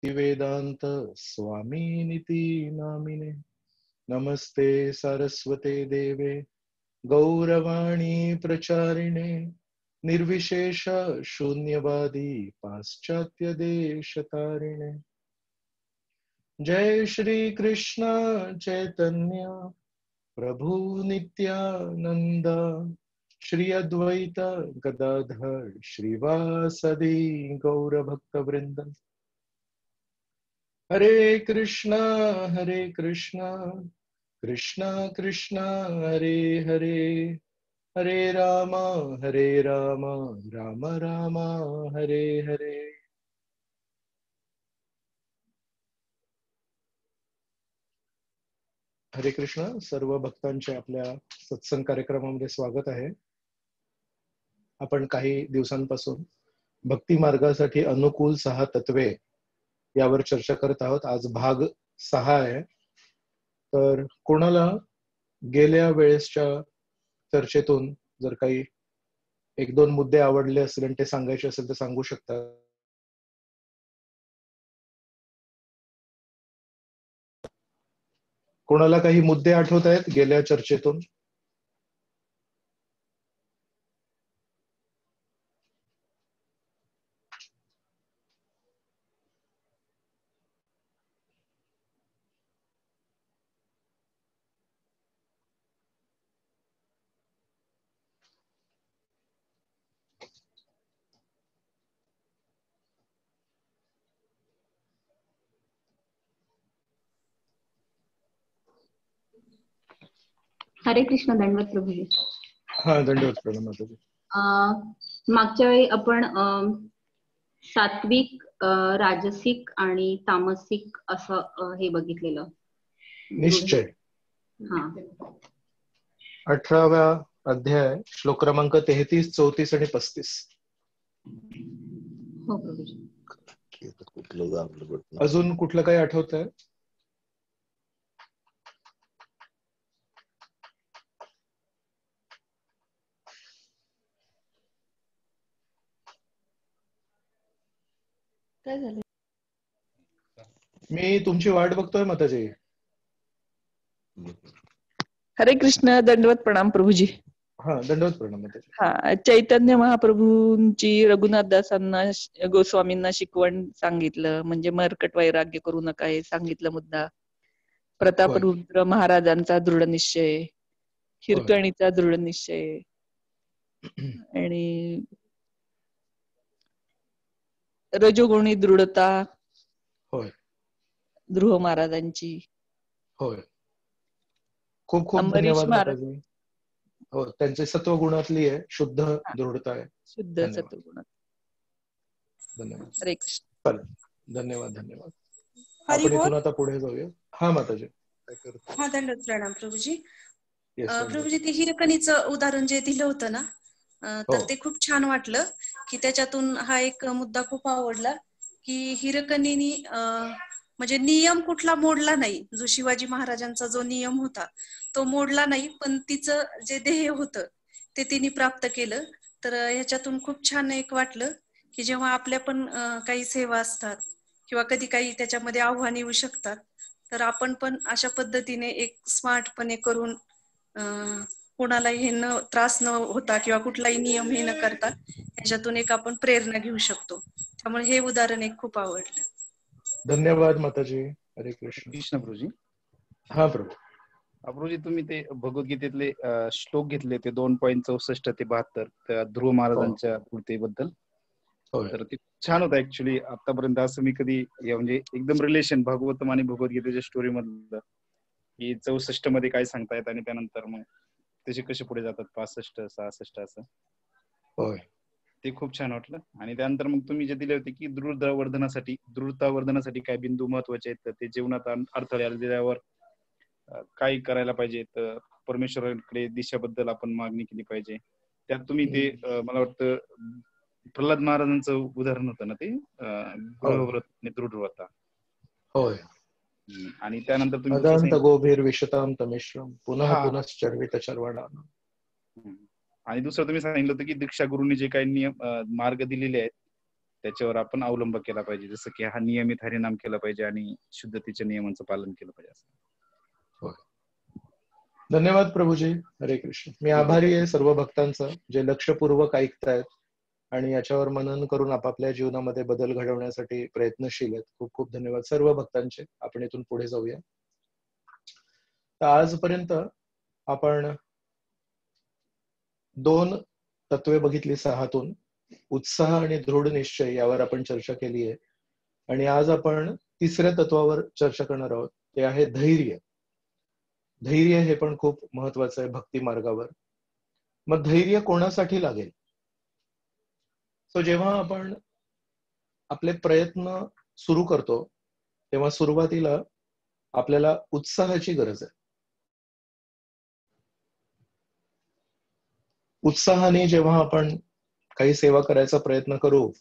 वेदांत स्वामिनिति नामिने। नमस्ते सरस्वते देवे गौरवाणी प्रचारिणे निर्विशेष शून्यवादी पाश्चात्य देश तारिणे। जय श्री कृष्ण चैतन्य प्रभु नित्यानंद श्री अद्वैत गदाधर श्रीवासदि गौर भक्त वृंद। हरे कृष्णा कृष्णा कृष्णा हरे हरे, हरे राम राम राम हरे हरे। हरे कृष्ण। सर्व भक्तांचे आपल्या सत्संग कार्यक्रमामध्ये स्वागत आहे। आपण काही दिवसांपासून भक्ती मार्गासाठी अनुकूल 6 तत्वे यावर चर्चा करत आहोत। आज भाग 6 आहे। तर कोणाला गेल्या वेळेसच्या चर्चेतून जर काही 1-2 मुद्दे आवडले असतील आणि ते सांगायचे असेल तर सांगू शकता। कोणाला काही मुद्दे आठवत आहेत गेल्या चर्चेतून? हरे कृष्ण। दंडवत प्रभूजी। हा, दंडवत प्रणाम माताजी। मागच्या वेळी आपण सात्विक, राजसिक आणि तामसिक असं हे बघितलेलं निश्चय। हा, 18व्या अध्याय श्लोक क्रमांक 33, 34 आणि 35। हो प्रभूजी। अजून कुठलं काही आठवत आहे? काय झालं? मी तुमची वाट बघतोय माताजी। हरे कृष्ण। दंडवत प्रणाम प्रभूजी। हा, दंडवत प्रणाम माताजी। हा, चैतन्य महाप्रभूंची रघुनाथदासांना गोस्वामींना शिकवण सांगितलं, म्हणजे मर्कट वैराग्य करू नका हे सांगितलं मुद्दा। प्रतापरुद्र महाराजांचा दृढ निश्चय, हिरकणीचा दृढ निश्चय आणि रजोगुणी दृढता होय, ध्रुव महाराजांची। होय, खूप खूप अंबरीश धन्यवाद महाराज माताजी। हो, त्यांचे सत्वगुणातली आहे, शुद्ध दृढता आहे। शुद्ध सत्वगुणात। धन्यवाद। हरे कृष्ण। धन्यवाद धन्यवाद। हरी आपण बोल। इथून आता पुढे जाऊया। हा माताजी। हा, दंडवत प्रणाम प्रभूजी। Yes, प्रभूजी, ते हिरकणीचं उदाहरण जे दिलं होतं ना, तर ते खूप छान वाटलं की त्याच्यातून हा एक मुद्दा खूप आवडला की हिरकणीनी म्हणजे नियम कुठला मोडला नाही। जो शिवाजी महाराजांचा जो नियम होता तो मोडला नाही, पण तिचं जे ध्येय होतं ते तिने प्राप्त केलं। तर ह्याच्यातून खूप छान एक वाटलं की जेव्हा आपल्या पण काही सेवा असतात किंवा कधी काही त्याच्यामध्ये आव्हान येऊ शकतात, तर आपण पण अशा पद्धतीने एक स्मार्टपणे करून कोणालाही हे न त्रास न होता किंवा कुठलाही नियम हे न करता ह्याच्यातून एक आपण प्रेरणा घेऊ शकतो। त्यामुळे हे उदाहरण एक खूप आवडलं। धन्यवाद माताजी। हरे कृष्ण। कृष्ण प्रभूजी। हा प्रभू। प्रभूजी, तुम्ही ते भगवद्गीतेतले श्लोक घेतले ते 2.64 ते 72 त्या ध्रुव महाराजांच्या कृतीबद्दल, तर ते छान होतं ऍक्च्युली। आतापर्यंत असं मी कधी म्हणजे एकदम रिलेशन भागवतम आणि भगवद्गीतेच्या स्टोरी मधलं की 64 मध्ये काय सांगतायत आणि त्यानंतर मग त्याचे कसे पुढे जातात 65, 66 असं। होय, ते खूप छान वाटलं। आणि त्यानंतर मग तुम्ही जे दिले होते की दृढता वर्धनासाठी काय बिंदू महत्वाचे आहेत, तर ते जीवनात अडथळे आल्यावर काय करायला पाहिजे, तर परमेश्वराकडे दिशाबद्दल आपण मागणी केली पाहिजे। त्यात तुम्ही ते मला वाटतं प्रल्हाद महाराजांचं उदाहरण होतं ना ते, गृहव्रत आणि दृढव्रता। होय। आणि त्यानंतर तुम्ही अदांत गोभीर विशताम तमिश्रम पुनः हा, पुनश्चर्वित चर्वणाम। आणि दुसरं तुम्ही सांगितलं होतं की दीक्षा गुरुनी जे काही नियम मार्ग दिलेले आहेत त्याच्यावर आपण अवलंब केला पाहिजे. जसं की हा नियमित हरिनाम केला पाहिजे आणि शुद्धतेच्या नियमांचं पालन केलं पाहिजे असं. धन्यवाद प्रभूजी. हरे कृष्ण. मी आभारी आहे सर्व भक्तांचं जे लक्षपूर्वक ऐकतायत आणि याच्यावर मनन करून आपापल्या जीवनामध्ये बदल घडवण्यासाठी प्रयत्नशील आहेत. खूप खूप धन्यवाद सर्व भक्तांचे. आपण इथून पुढे जाऊया. तर आजपर्यंत आपण 2 तत्वे बघितली 6तून. उत्साह आणि दृढ निश्चय यावर आपण चर्चा केली आहे. आणि आज आपण 3ऱ्या तत्वावर चर्चा करणार आहोत. ते आहे धैर्य. धैर्य हे पण खूप महत्वाचं आहे भक्ती मार्गावर. मग धैर्य कोणासाठी लागेल? सो जेव्हा आपण आपले प्रयत्न सुरू करतो तेव्हा सुरुवातीला आपल्याला उत्साहाची गरज आहे. उत्साहाने जेव्हा आपण काही सेवा करायचा प्रयत्न करू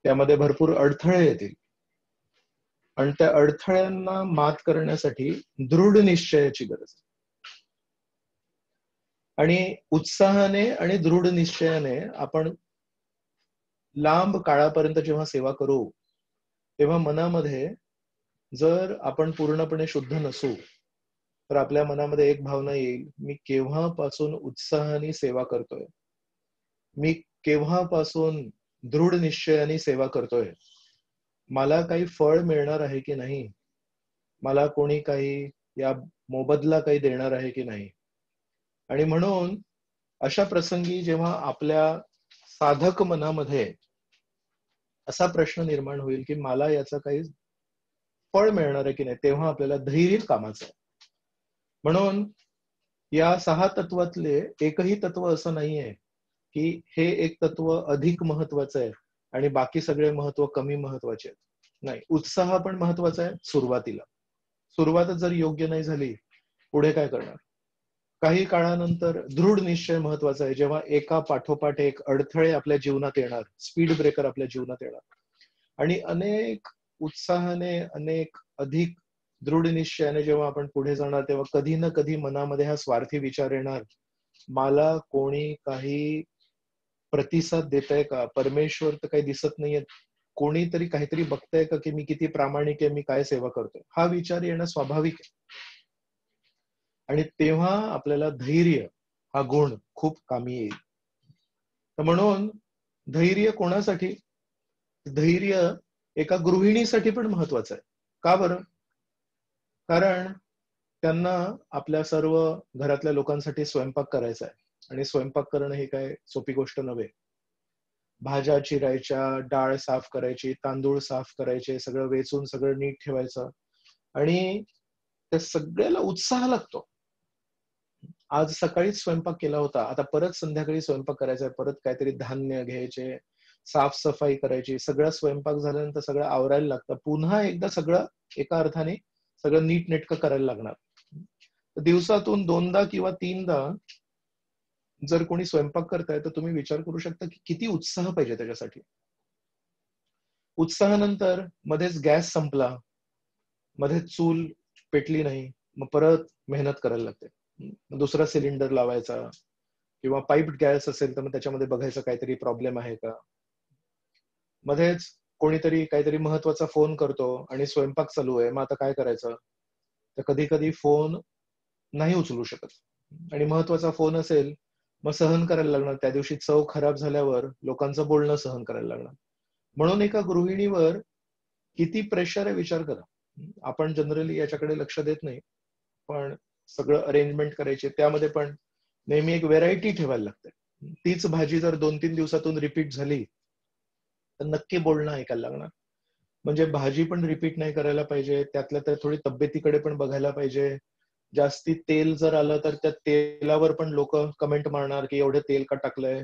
त्यामध्ये भरपूर अडथळे येतील आणि त्या अडथळ्यांना मात करण्यासाठी दृढ निश्चयाची गरज आहे. आणि उत्साहाने आणि दृढ निश्चयाने आपण लांब काळापर्यंत जेव्हा सेवा करू तेव्हा मनामध्ये जर आपण पूर्णपणे शुद्ध नसू तर आपल्या मनामध्ये एक भावना येईल, मी केव्हापासून उत्साहाने सेवा करतोय, मी केव्हापासून दृढ निश्चयाने सेवा करतोय, मला काही फळ मिळणार आहे की नाही, मला कोणी काही या मोबदला काही देणार आहे की नाही. आणि म्हणून अशा प्रसंगी जेव्हा आपल्या साधक मनामध्ये असा प्रश्न निर्माण होईल की मला याचं काही फळ मिळणार आहे की नाही, तेव्हा आपल्याला धैर्य कामाचं आहे. म्हणून या 6 तत्वातले एकही तत्व असं नाहीये की हे एक तत्व अधिक महत्वाचं आहे आणि बाकी सगळे महत्व कमी महत्वाचे आहेत. नाही, उत्साह पण महत्वाचा आहे सुरुवातीला. सुरुवातच जर योग्य नाही झाली पुढे काय करणार? काही काळानंतर दृढ निश्चय महत्वाचा आहे. जेव्हा एका पाठोपाठ एक अडथळे आपल्या जीवनात येणार, स्पीड ब्रेकर आपल्या जीवनात येणार आणि अनेक उत्साहाने अनेक अधिक दृढ निश्चयाने जेव्हा आपण पुढे जाणार तेव्हा कधी ना कधी मनामध्ये हा स्वार्थी विचार येणार, मला कोणी काही प्रतिसाद देतंय का, परमेश्वर तर काही दिसत नाहीये, कोणीतरी काहीतरी बघतंय का की मी किती प्रामाणिक आहे, मी काय सेवा करतोय, हा विचार येणं स्वाभाविक आहे. आणि तेव्हा आपल्याला धैर्य हा गुण खूप कामी येईल. तर म्हणून धैर्य कोणासाठी? धैर्य एका गृहिणीसाठी पण महत्वाचं आहे. का बरं? कारण त्यांना आपल्या सर्व घरातल्या लोकांसाठी स्वयंपाक करायचा आहे आणि स्वयंपाक करणं ही काय सोपी गोष्ट नव्हे. भाज्या चिरायच्या, डाळ साफ करायची, तांदूळ साफ करायचे, सगळं वेचून सगळं नीट ठेवायचं आणि त्या सगळ्याला उत्साह लागतो. आज सकाळीच स्वयंपाक केला होता, आता परत संध्याकाळी स्वयंपाक करायचा, परत काहीतरी धान्य घ्यायचे, साफसफाई करायची, सगळं स्वयंपाक झाल्यानंतर सगळं आवरायला लागतं, पुन्हा एकदा सगळं एका अर्थाने सगळं नीट नेटकं करायला लागणार. दिवसातून 2दा किंवा 3दा जर कोणी स्वयंपाक करताय तर तुम्ही विचार करू शकता की किती उत्साह पाहिजे त्याच्यासाठी. उत्साहानंतर मध्येच गॅस संपला, मध्येच चूल पेटली नाही, मग परत मेहनत करायला लागते. दुसरा सिलेंडर लावायचा किंवा पाईप्ड गॅस असेल तर मग त्याच्यामध्ये बघायचं काहीतरी प्रॉब्लेम आहे का. मध्येच कोणीतरी काहीतरी महत्वाचा फोन करतो आणि स्वयंपाक चालू आहे, मग आता काय करायचं? तर कधी कधी फोन नाही उचलू शकत आणि महत्वाचा फोन असेल मग सहन करायला लागणार. त्या दिवशी चव खराब झाल्यावर लोकांचं बोलणं सहन करायला लागणार. म्हणून एका गृहिणीवर किती प्रेशर आहे विचार करा. आपण जनरली याच्याकडे लक्ष देत नाही, पण सगळं अरेंजमेंट करायचे, त्यामध्ये पण नेहमी एक व्हेरायटी ठेवायला लागते. तीच भाजी जर 2-3 दिवसातून रिपीट झाली तर नक्की बोलणं ऐकायला लागणार. म्हणजे भाजी पण रिपीट नाही करायला पाहिजे, त्यातल्या त्यात थोडी तब्येतीकडे पण बघायला पाहिजे. जास्ती तेल जर आलं तर त्या तेलावर पण लोक कमेंट मारणार की एवढं तेल का टाकलंय,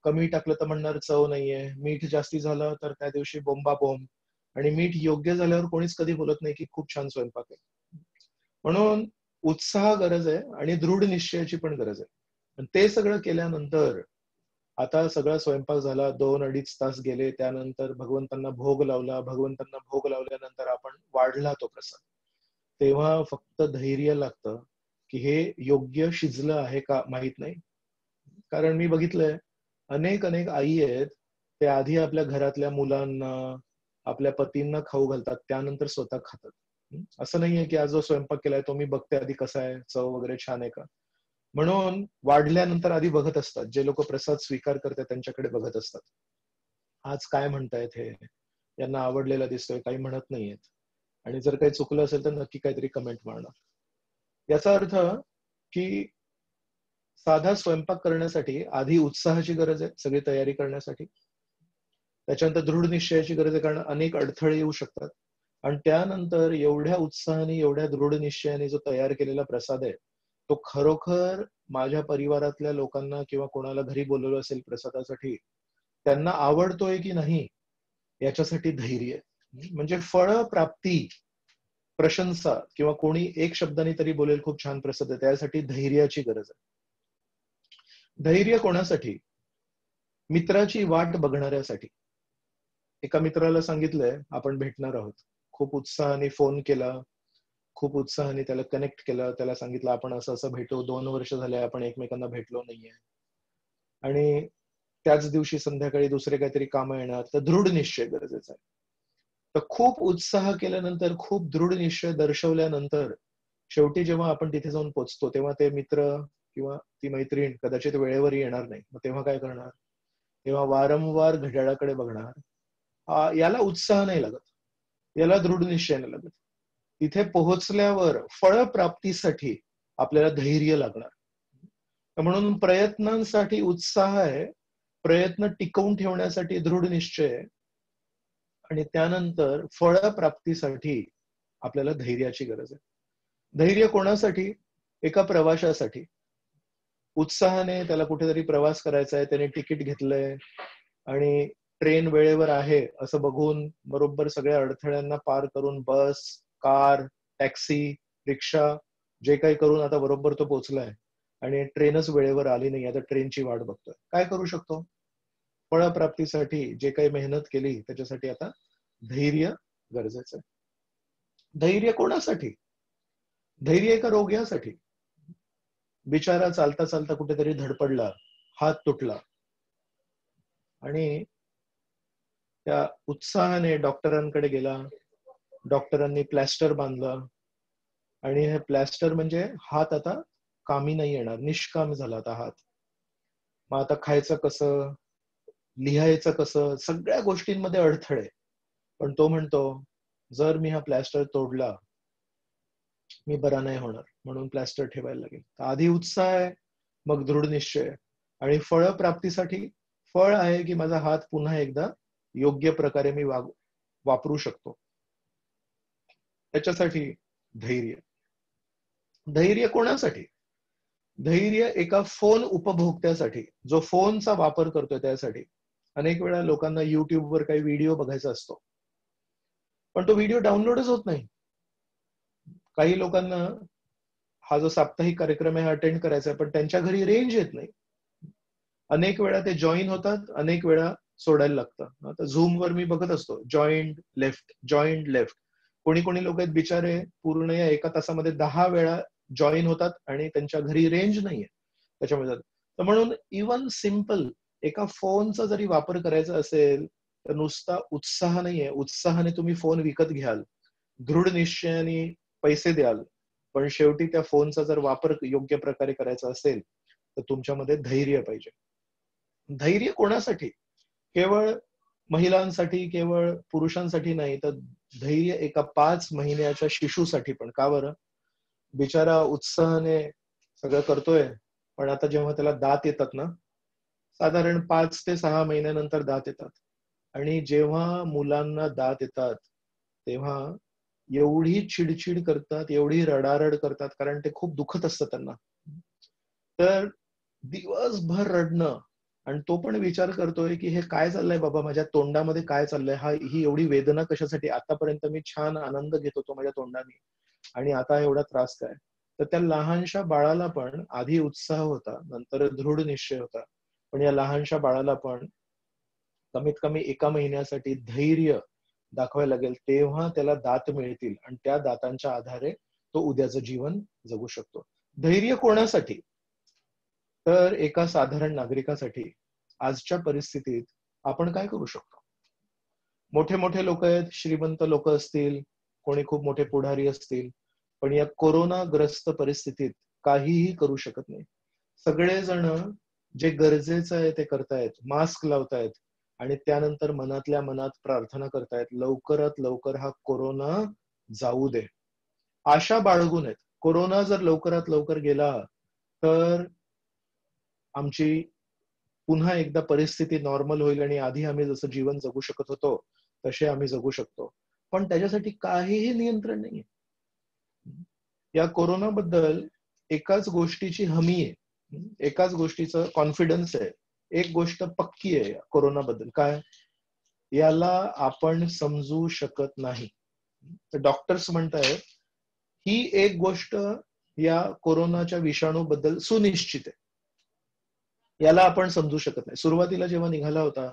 कमी टाकलं तर म्हणणार चव नाहीये, मीठ जास्ती झालं तर त्या दिवशी बोंबा बोंब, आणि मीठ योग्य झाल्यावर कोणीच कधी बोलत नाही की खूप छान स्वयंपाक आहे. म्हणून उत्साह गरज आहे आणि दृढ निश्चयाची पण गरज आहे. ते सगळं केल्यानंतर आता सगळा स्वयंपाक झाला, 2-2.5 तास गेले, त्यानंतर भगवंतांना भोग लावला, भगवंतांना भोग लावल्यानंतर आपण वाढला तो प्रसाद, तेव्हा फक्त धैर्य लागतं की हे योग्य शिजलं आहे का माहित नाही. कारण मी बघितलंय अनेक आई आहेत ते आधी आपल्या घरातल्या मुलांना, आपल्या पतींना खाऊ घालतात, त्यानंतर स्वतः खातात. असं नाहीये की आज जो स्वयंपाक केलाय तो मी बघते आधी कसा आहे, चव वगैरे छान आहे का, म्हणून वाढल्यानंतर आधी बघत असतात. जे लोक प्रसाद स्वीकार करतात त्यांच्याकडे बघत असतात, आज काय म्हणतायत हे, यांना आवडलेलं दिसतोय, काही म्हणत नाहीयेत. आणि जर काही चुकलं असेल तर नक्की काहीतरी कमेंट मारणार. याचा अर्थ की साधा स्वयंपाक करण्यासाठी आधी उत्साहाची गरज आहे, सगळी तयारी करण्यासाठी. त्याच्यानंतर दृढ निश्चयाची गरज आहे, कारण अनेक अडथळे येऊ शकतात. आणि त्यानंतर एवढ्या उत्साहाने, एवढ्या दृढ निश्चयाने जो तयार केलेला प्रसाद आहे तो खरोखर माझ्या परिवारातल्या लोकांना किंवा कोणाला घरी बोलवलं असेल प्रसादासाठी, त्यांना आवडतोय की नाही याच्यासाठी धैर्य. म्हणजे फळ प्राप्ती, प्रशंसा किंवा कोणी एक शब्दाने तरी बोलेल खूप छान प्रसाद आहे, त्यासाठी धैर्याची गरज आहे. धैर्य कोणासाठी? मित्राची वाट बघणाऱ्यासाठी. एका मित्राला सांगितलंय आपण भेटणार आहोत, खूप उत्साहाने फोन केला, खूप उत्साहाने त्याला कनेक्ट केलं, त्याला सांगितलं आपण असं असं भेटू, 2 वर्ष झाले आपण एकमेकांना भेटलो नाहीये. आणि त्याच दिवशी संध्याकाळी दुसरे काहीतरी कामं येणार, तर दृढ निश्चय गरजेचा आहे. तर खूप उत्साह केल्यानंतर, खूप दृढ निश्चय दर्शवल्यानंतर शेवटी जेव्हा आपण तिथे जाऊन पोहोचतो तेव्हा ते मित्र किंवा ती मैत्रीण कदाचित वेळेवर येणार नाही. मग तेव्हा काय करणार? तेव्हा वारंवार घड्याळाकडे बघणार. याला उत्साह नाही लागत, याला दृढ निश्चय नाही लागत. तिथे पोहोचल्यावर फळप्राप्तीसाठी आपल्याला धैर्य लागणार. म्हणून प्रयत्नांसाठी उत्साह आहे, प्रयत्न टिकवून ठेवण्यासाठी दृढ निश्चय आहे, आणि त्यानंतर फळप्राप्तीसाठी आपल्याला धैर्याची गरज आहे. धैर्य कोणासाठी? एका प्रवाशासाठी. उत्साहाने त्याला कुठेतरी प्रवास करायचा आहे, त्याने तिकीट घेतलंय आणि ट्रेन वेळेवर आहे असं बघून बरोबर सगळ्या अडथळ्यांना पार करून बस, कार, टॅक्सी, रिक्षा जे काही करून आता बरोबर तो पोहोचलाय आणि ट्रेनच वेळेवर आली नाही, आता ट्रेनची वाट बघतोय. काय करू शकतो? फळप्राप्तीसाठी जे काही मेहनत केली त्याच्यासाठी आता धैर्य गरजेचं आहे. धैर्य कोणासाठी? धैर्य एका रोग्यासाठी. बिचारा चालता चालता कुठेतरी धडपडला, हात तुटला आणि त्या उत्साहाने डॉक्टरांकडे गेला, डॉक्टरांनी प्लॅस्टर बांधलं आणि हे प्लॅस्टर म्हणजे हात आता कामी नाही येणार, निष्काम झाला आता हात. मग आता खायचं कसं, लिहायचं कसं, सगळ्या गोष्टींमध्ये अडथळे. पण तो म्हणतो जर मी हा प्लॅस्टर तोडला मी बरा नाही होणार, म्हणून प्लॅस्टर ठेवायला लागेल. आधी उत्साह आहे, मग दृढ निश्चय. आणि फळप्राप्तीसाठी फळ आहे की माझा हात पुन्हा एकदा योग्य प्रकारे मी वापरू शकतो, त्याच्यासाठी धैर्य. धैर्य कोणासाठी? धैर्य एका फोन उपभोक्त्यासाठी, जो फोनचा वापर करतोय त्यासाठी. अनेक वेळा लोकांना युट्यूबवर काही व्हिडिओ बघायचा असतो, पण तो व्हिडिओ डाउनलोडच होत नाही. काही लोकांना हा जो साप्ताहिक कार्यक्रम आहे हा अटेंड करायचा आहे, पण त्यांच्या घरी रेंज येत नाही. अनेक वेळा ते जॉईन होतात, अनेक वेळा सोडायला लागतं. आता झूमवर मी बघत असतो, जॉईंट लेफ्ट, जॉईंट लेफ्ट. कोणी कोणी लोक आहेत बिचारे पूर्ण या 1 तासामध्ये 10 वेळा जॉईन होतात आणि त्यांच्या घरी रेंज नाहीये त्याच्यामुळे. तर म्हणून इवन सिम्पल एका फोनचा जरी वापर करायचा असेल तर नुसता उत्साह नाहीये, उत्साहाने तुम्ही फोन विकत घ्याल, दृढ निश्चयाने पैसे द्याल, पण शेवटी त्या फोनचा जर वापर योग्य प्रकारे करायचा असेल तर तुमच्यामध्ये धैर्य पाहिजे. धैर्य कोणासाठी? केवळ महिलांसाठी, केवळ पुरुषांसाठी नाही, तर धैर्य एका 5 महिन्याच्या शिशूसाठी पण. का बरं? बिचारा उत्साहाने सगळं करतोय, पण आता जेव्हा त्याला दात येतात ना, साधारण 5 ते 6 महिन्यानंतर दात येतात, आणि जेव्हा मुलांना दात येतात तेव्हा एवढी चिडचिड करतात, एवढी रडारड करतात, कारण ते खूप दुखत असतं त्यांना. तर दिवसभर रडणं, आणि तो पण विचार करतोय की हे काय चाललंय बाबा, माझ्या तोंडामध्ये काय चाललंय, ही एवढी वेदना कशासाठी? आतापर्यंत मी छान आनंद घेत होतो माझ्या तोंडाने, आणि आता एवढा त्रास काय? तर त्या लहानशा बाळाला पण आधी उत्साह होता, नंतर दृढ निश्चय होता, पण या लहानशा बाळाला पण कमीत कमी 1 महिन्यासाठी धैर्य दाखवायला लागेल, तेव्हा त्याला दात मिळतील आणि त्या दातांच्या आधारे तो उद्याचं जीवन जगू शकतो. धैर्य कोणासाठी? तर एका साधारण नागरिकासाठी. आजच्या परिस्थितीत आपण काय करू शकतो? मोठे मोठे लोक आहेत, श्रीमंत लोक असतील, कोणी खूप मोठे पुढारी असतील, पण या कोरोनाग्रस्त परिस्थितीत काहीही करू शकत नाही. सगळेजण जे गरजेचं आहे ते करतायत, मास्क लावतायत आणि त्यानंतर मनातल्या मनात प्रार्थना करतायत, लवकरात लवकर हा कोरोना जाऊ दे. आशा बाळगून आहेत. कोरोना जर लवकरात लवकर गेला तर आमची पुन्हा एकदा परिस्थिती नॉर्मल होईल आणि आधी आम्ही जसं जीवन जगू शकत होतो तसे आम्ही जगू शकतो. पण त्याच्यासाठी काहीही नियंत्रण नाहीये. या कोरोनाबद्दल एकाच गोष्टीची हमी आहे, एकाच गोष्टीचं कॉन्फिडन्स आहे, एक गोष्ट पक्की आहे कोरोनाबद्दल. काय? याला आपण समजू शकत नाही. डॉक्टर्स म्हणतायत ही एक गोष्ट या कोरोनाच्या विषाणूबद्दल सुनिश्चित आहे, याला आपण समजू शकत नाही. सुरुवातीला जेव्हा निघाला होता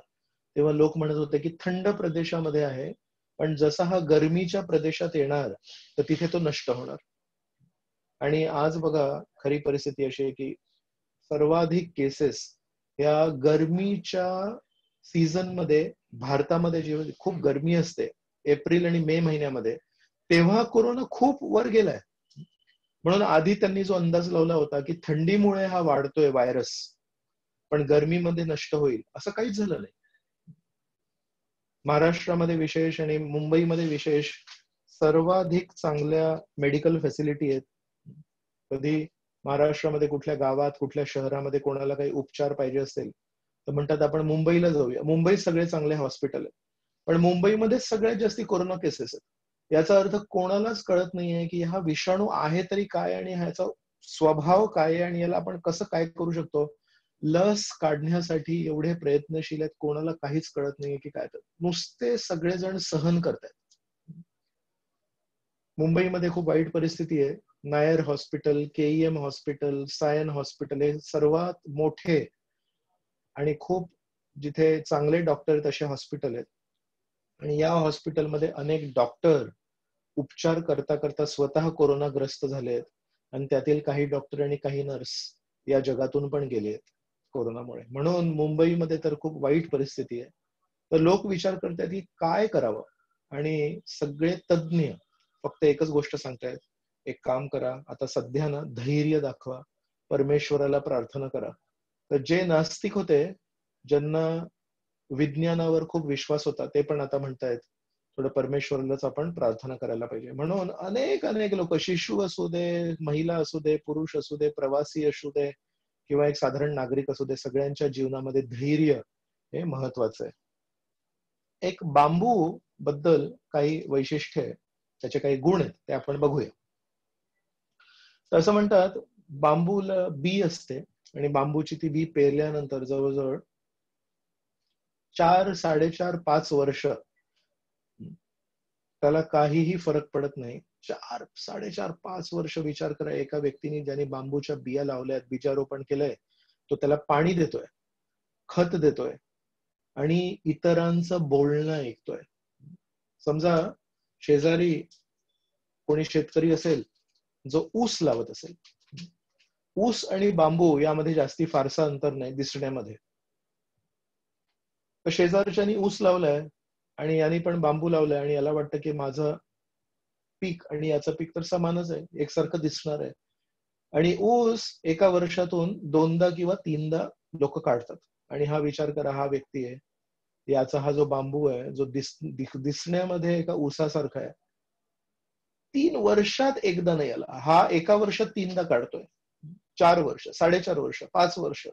तेव्हा लोक म्हणत होते की थंड प्रदेशामध्ये आहे, पण जसा हा गरमीच्या प्रदेशात येणार तर तिथे तो नष्ट होणार. आणि आज बघा खरी परिस्थिती अशी आहे की सर्वाधिक केसेस या गरमीच्या सीझन मध्ये, भारतामध्ये जेव्हा खूप गरमी असते एप्रिल आणि मे महिन्यामध्ये, तेव्हा कोरोना खूप वर गेलाय. म्हणून आधी त्यांनी जो अंदाज लावला होता की थंडीमुळे हा वाढतोय व्हायरस पण गरमीमध्ये नष्ट होईल, असं काहीच झालं नाही. महाराष्ट्रामध्ये विशेष आणि मुंबईमध्ये विशेष सर्वाधिक चांगल्या मेडिकल फॅसिलिटी आहेत. कधी महाराष्ट्रामध्ये कुठल्या गावात, कुठल्या शहरामध्ये कोणाला काही उपचार पाहिजे असेल तर म्हणतात आपण मुंबईला जाऊया. मुंबईत सगळे चांगले हॉस्पिटल आहेत, पण मुंबईमध्येच सगळ्यात जास्त कोरोना केसेस आहेत. याचा अर्थ कोणालाच कळत नाहीये की हा विषाणू आहे तरी काय आणि ह्याचा स्वभाव काय आहे आणि याला आपण कसं काय करू शकतो. लस काढण्यासाठी एवढे प्रयत्नशील आहेत, कोणाला काहीच कळत नाहीये की काय. तर नुसते सगळेजण सहन करतायत. मुंबईमध्ये खूप वाईट परिस्थिती आहे. Nair hospital, KEM hospital, Sion hospital हे सर्वात मोठे आणि खूप जिथे चांगले डॉक्टर आहेत असे हॉस्पिटल आहेत. आणि या हॉस्पिटलमध्ये अनेक डॉक्टर उपचार करता करता स्वतः कोरोनाग्रस्त झाले आहेत आणि त्यातील काही डॉक्टर आणि काही नर्स या जगातून पण गेले आहेत कोरोनामुळे. म्हणून मुंबईमध्ये तर खूप वाईट परिस्थिती आहे. तर लोक विचार करतात की काय करावं, आणि सगळे तज्ज्ञ फक्त एकच गोष्ट सांगतायत, एक काम करा, आता सध्या ना धैर्य दाखवा, परमेश्वराला प्रार्थना करा. तर जे नास्तिक होते, ज्यांना विज्ञानावर खूप विश्वास होता, ते पण आता म्हणतायत थोडं परमेश्वरालाच आपण प्रार्थना करायला पाहिजे. म्हणून अनेक अनेक लोक, शिशु असू दे, महिला असू दे, पुरुष असू दे, प्रवासी असू दे किंवा एक साधारण नागरिक असू दे, सगळ्यांच्या जीवनामध्ये धैर्य हे महत्वाचं आहे. एक बांबू बद्दल काही वैशिष्ट्य आहे, त्याचे काही गुण आहेत, ते आपण बघूया. तर असं म्हणतात बांबूला बी असते आणि बांबूची ती बी पेरल्यानंतर जवळजवळ 4, 4.5, 5 वर्ष त्याला काहीही फरक पडत नाही. 4, 4.5, 5 वर्ष विचार करा, एका व्यक्तीने ज्याने बांबूच्या बिया लावल्यात, बीजारोपण केलंय, तो त्याला पाणी देतोय, खत देतोय आणि इतरांचं बोलणं ऐकतोय. समजा शेजारी कोणी शेतकरी असेल जो ऊस लावत असेल, ऊस आणि बांबू यामध्ये जास्ती फारसा अंतर नाही दिसण्यामध्ये. तर शेजारच्यानी ऊस लावलाय आणि याने पण बांबू लावलाय आणि याला वाटतं की माझं पीक आणि याचं पीक तर समानच आहे, एकसारखं दिसणार आहे. आणि ऊस एका वर्षातून 2दा किंवा 3दा लोक काढतात. आणि हा विचार करा, हा व्यक्ती आहे, याचा हा जो बांबू आहे जो दिसण्यामध्ये एका ऊसासारखा आहे, 3 वर्षात एकदा नाही आला, हा एका वर्षात 3दा काढतोय. 4 वर्ष, 4.5 वर्ष, 5 वर्ष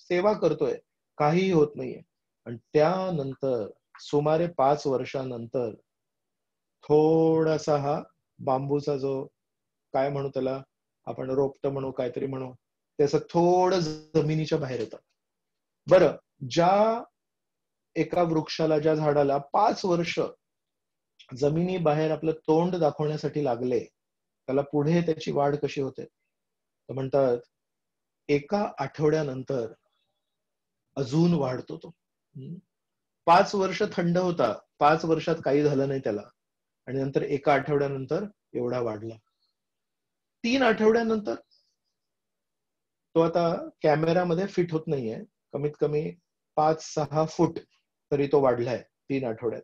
सेवा करतोय, काहीही होत नाहीये. आणि त्यानंतर सुमारे 5 वर्षानंतर थोडासा हा बांबूचा जो काय म्हणू त्याला आपण, रोपट म्हणू, काहीतरी म्हणू, त्याचं थोडं जमिनीच्या बाहेर येतं. बरं, ज्या एका वृक्षाला, ज्या झाडाला 5 वर्ष जमिनी बाहेर आपलं तोंड दाखवण्यासाठी लागले, त्याला पुढे त्याची वाढ कशी होते? तर म्हणतात एका आठवड्यानंतर अजून वाढतो तो. 5 वर्ष थंड होता, 5 वर्षात काही झालं नाही त्याला, आणि नंतर एका आठवड्यानंतर एवढा वाढला. 3 आठवड्यानंतर तो आता कॅमेरामध्ये फिट होत नाहीये, कमीत कमी 5-6 फूट तरी तो वाढलाय 3 आठवड्यात.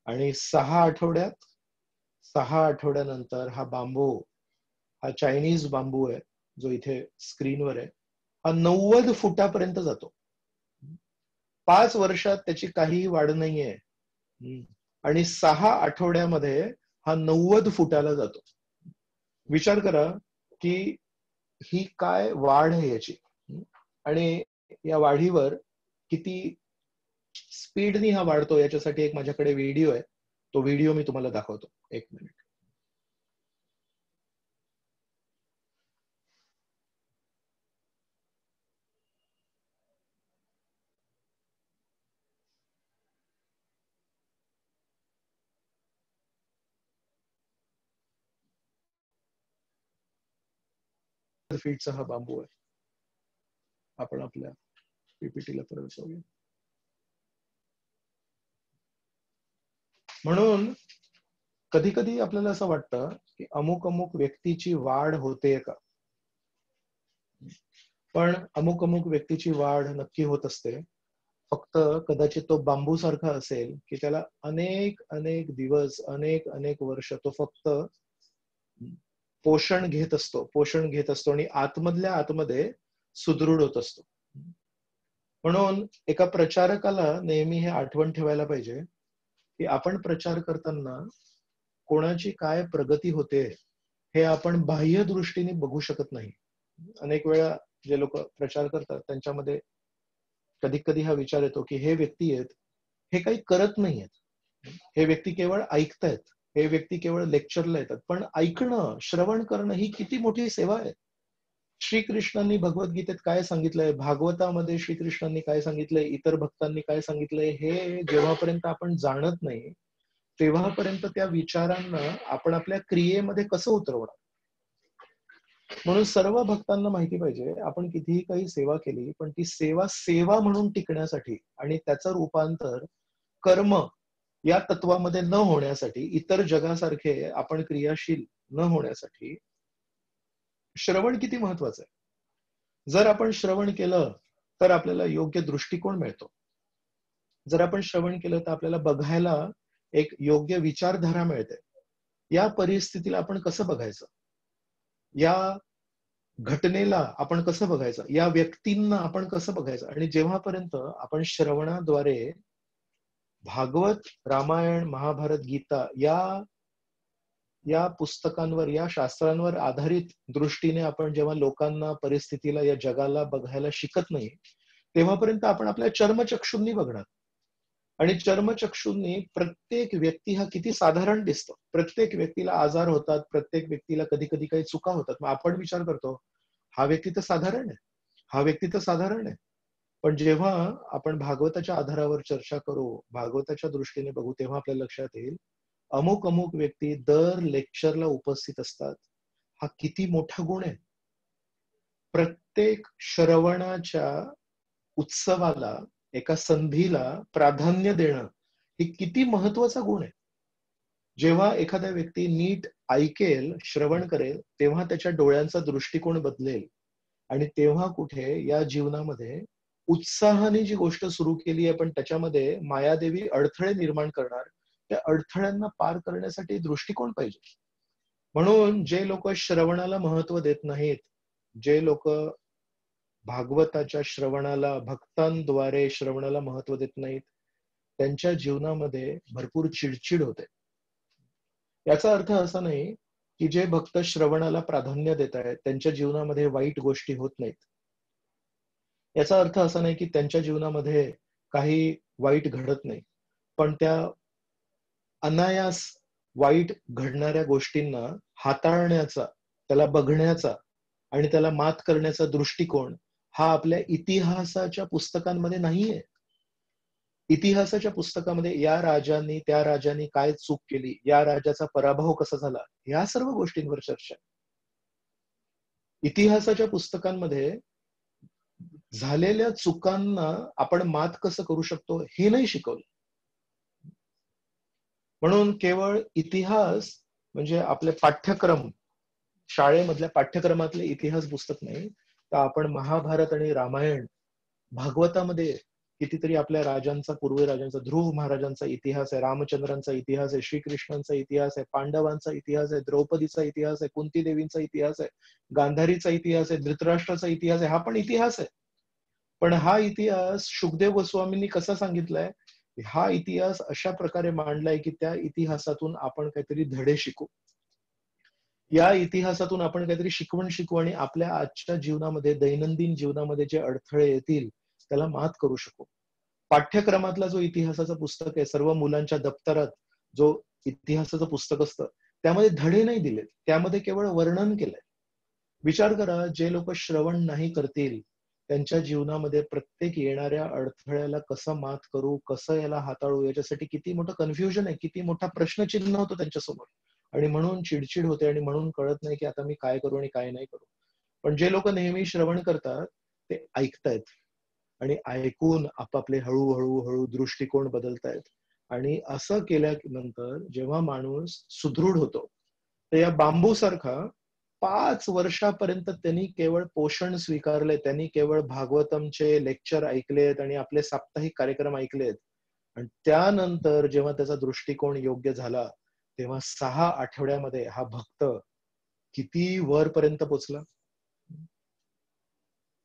आणि 6 आठवड्यानंतर हा बांबू, हा चायनीज बांबू आहे जो इथे स्क्रीनवर आहे, हा 90 फुटापर्यंत जातो. 5 वर्षात त्याची काही वाढ नाहीये. आणि 6 आठवड्यामध्ये हा 90 फुटाला जातो. विचार करा की ही काय वाढ आहे याची, आणि या वाढीवर किती स्पीडनी हा वाढतो याच्यासाठी एक माझ्याकडे व्हिडिओ आहे. तो व्हिडिओ मी तुम्हाला दाखवतो. 1 मिनिट. फीटचा हा बांबू आहे. आपण आपल्या पीपीटीला परत जाऊया. म्हणून कधी कधी आपल्याला असं वाटतं की अमुक अमुक व्यक्तीची वाढ होते का, पण अमुक अमुक व्यक्तीची वाढ नक्की होत असते. फक्त कदाचित तो बांबू सारखा असेल की त्याला अनेक अनेक दिवस, अनेक अनेक वर्ष तो फक्त पोषण घेत असतो आणि आतमधल्या आतमध्ये सुदृढ होत असतो. म्हणून एका प्रचारकाला नेहमी हे आठवण ठेवायला पाहिजे की आपण प्रचार करताना कोणाची काय प्रगती होते हे आपण बाह्य दृष्टीने बघू शकत नाही. अनेक वेळा जे लोक प्रचार करतात त्यांच्यामध्ये कधी कधी हा विचार येतो की हे व्यक्ती आहेत, हे काही करत नाहीयेत, हे व्यक्ती केवळ ऐकतायत, हे व्यक्ती केवळ लेक्चरला येतात. पण ऐकणं, श्रवण करणं ही किती मोठी सेवा आहे. श्रीकृष्णांनी भगवद्गीतेत काय सांगितलंय, भागवतामध्ये श्रीकृष्णांनी काय सांगितलंय, इतर भक्तांनी काय सांगितलंय, हे जेव्हापर्यंत आपण जाणत नाही तेव्हापर्यंत त्या विचारांना आपण आपल्या क्रियेमध्ये कसं उतरवणार. म्हणून सर्व भक्तांना माहिती पाहिजे आपण कितीही काही सेवा केली पण ती सेवा म्हणून टिकण्यासाठी आणि त्याचं रूपांतर कर्म या तत्वामध्ये न होण्यासाठी, इतर जगासारखे आपण क्रियाशील न होण्यासाठी श्रवण किती महत्वाचं आहे. जर आपण श्रवण केलं तर आपल्याला योग्य दृष्टिकोन मिळतो. जर आपण श्रवण केलं तर आपल्याला बघायला एक योग्य विचारधारा मिळते. या परिस्थितीला आपण कसं बघायचं, या घटनेला आपण कसं बघायचं, या व्यक्तींना आपण कसं बघायचं. आणि जेव्हापर्यंत आपण श्रवणाद्वारे भागवत, रामायण, महाभारत, गीता या पुस्तकांवर, या शास्त्रांवर आधारित दृष्टीने आपण जेव्हा लोकांना, परिस्थितीला, या जगाला बघायला शिकत नाही तेव्हापर्यंत आपण आपल्या चर्मचक्षूंनी बघणार. आणि चर्मचक्षूंनी प्रत्येक व्यक्ती हा किती साधारण दिसतो. प्रत्येक व्यक्तीला आजार होतात, प्रत्येक व्यक्तीला कधी कधी काही चुका होतात. मग आपण विचार करतो हा व्यक्ती तर साधारण आहे, हा व्यक्ती तर साधारण आहे. पण जेव्हा आपण भागवताच्या आधारावर चर्चा करू, भागवताच्या दृष्टीने बघू, तेव्हा आपल्या लक्षात येईल अमुक अमुक व्यक्ती दर लेक्चरला उपस्थित असतात. हा किती मोठा गुण आहे. प्रत्येक श्रवणाच्या उत्सवाला, एका संधीला प्राधान्य देणं ही किती महत्वाचा गुण आहे. जेव्हा एखादा व्यक्ती नीट ऐकेल, श्रवण करेल, तेव्हा त्याच्या डोळ्यांचा दृष्टिकोन बदलेल आणि तेव्हा कुठे या जीवनामध्ये उत्साहाने जी गोष्ट सुरू केली आहे पण त्याच्यामध्ये मायादेवी अडथळे निर्माण करणार, त्या अडथळ्यांना पार करण्यासाठी दृष्टिकोन पाहिजे. म्हणून जे लोक श्रवणाला महत्व देत नाहीत, जे लोक भागवताच्या श्रवणाला, भक्तांद्वारे श्रवणाला महत्व देत नाहीत, त्यांच्या जीवनामध्ये भरपूर चिडचिड होते. याचा अर्थ असा नाही की जे भक्त श्रवणाला प्राधान्य देत आहेत त्यांच्या जीवनामध्ये वाईट गोष्टी होत नाहीत. याचा अर्थ असा नाही की त्यांच्या जीवनामध्ये काही वाईट घडत नाही. पण त्या अनायास वाईट घडणाऱ्या गोष्टींना हाताळण्याचा, त्याला बघण्याचा आणि त्याला मात करण्याचा दृष्टिकोन हा आपल्या इतिहासाच्या पुस्तकांमध्ये नाहीये. इतिहासाच्या पुस्तकामध्ये या राजांनी, त्या राजांनी काय चूक केली, या राजाचा पराभव कसा झाला, या सर्व गोष्टींवर चर्चा. इतिहासाच्या पुस्तकांमध्ये झालेल्या चुकांना आपण मात कसं करू शकतो हे नाही शिकवलं. म्हणून केवळ इतिहास म्हणजे आपले पाठ्यक्रम, शाळेमधल्या पाठ्यक्रमातले इतिहास पुस्तक नाही, तर आपण महाभारत आणि रामायण, भागवतामध्ये कितीतरी आपल्या राजांचा, पूर्वी राजांचा, ध्रुव महाराजांचा इतिहास आहे, रामचंद्रांचा इतिहास आहे, श्रीकृष्णांचा इतिहास आहे, पांडवांचा इतिहास आहे, द्रौपदीचा इतिहास आहे, कुंती देवींचा इतिहास आहे, गांधारीचा इतिहास आहे, धृतराष्ट्राचा इतिहास आहे. हा पण इतिहास आहे. पण हा इतिहास शुकदेव गोस्वामींनी कसा सांगितलाय, हा इतिहास अशा प्रकारे मांडलाय की त्या इतिहासातून आपण काहीतरी धडे शिकू, या इतिहासातून आपण काहीतरी शिकवण शिकू आणि आपल्या आजच्या जीवनामध्ये, दैनंदिन जीवनामध्ये जे अडथळे येतील त्याला मात करू शकू. पाठ्यक्रमातला जो इतिहासाचं पुस्तक आहे, सर्व मुलांच्या दप्तरात जो इतिहासाचं पुस्तक असतं, त्यामध्ये धडे नाही दिलेत, त्यामध्ये केवळ वर्णन केलंय. विचार करा, जे लोक श्रवण नाही करतील त्यांच्या जीवनामध्ये प्रत्येक येणाऱ्या अडथळ्याला कसं मात करू, कसं याला हाताळू, याच्यासाठी किती मोठं कन्फ्युजन आहे, किती मोठा प्रश्नचिन्ह होतो त्यांच्यासमोर. आणि म्हणून चिडचिड होते आणि म्हणून कळत नाही की आता मी काय करू आणि काय नाही करू. पण जे लोक नेहमी श्रवण करतात ते ऐकतायत आणि ऐकून आपापले हळूहळू हळू दृष्टिकोन बदलतायत. आणि असं केल्यानंतर जेव्हा माणूस सुदृढ होतो, तर या बांबू सारखा 5 वर्षापर्यंत त्यांनी केवळ पोषण स्वीकारले, त्यांनी केवळ भागवतमचे लेक्चर ऐकलेत आणि आपले साप्ताहिक कार्यक्रम ऐकलेत. आणि त्यानंतर जेव्हा त्याचा दृष्टिकोन योग्य झाला, तेव्हा 6 आठवड्यामध्ये हा भक्त किती वरपर्यंत पोचला.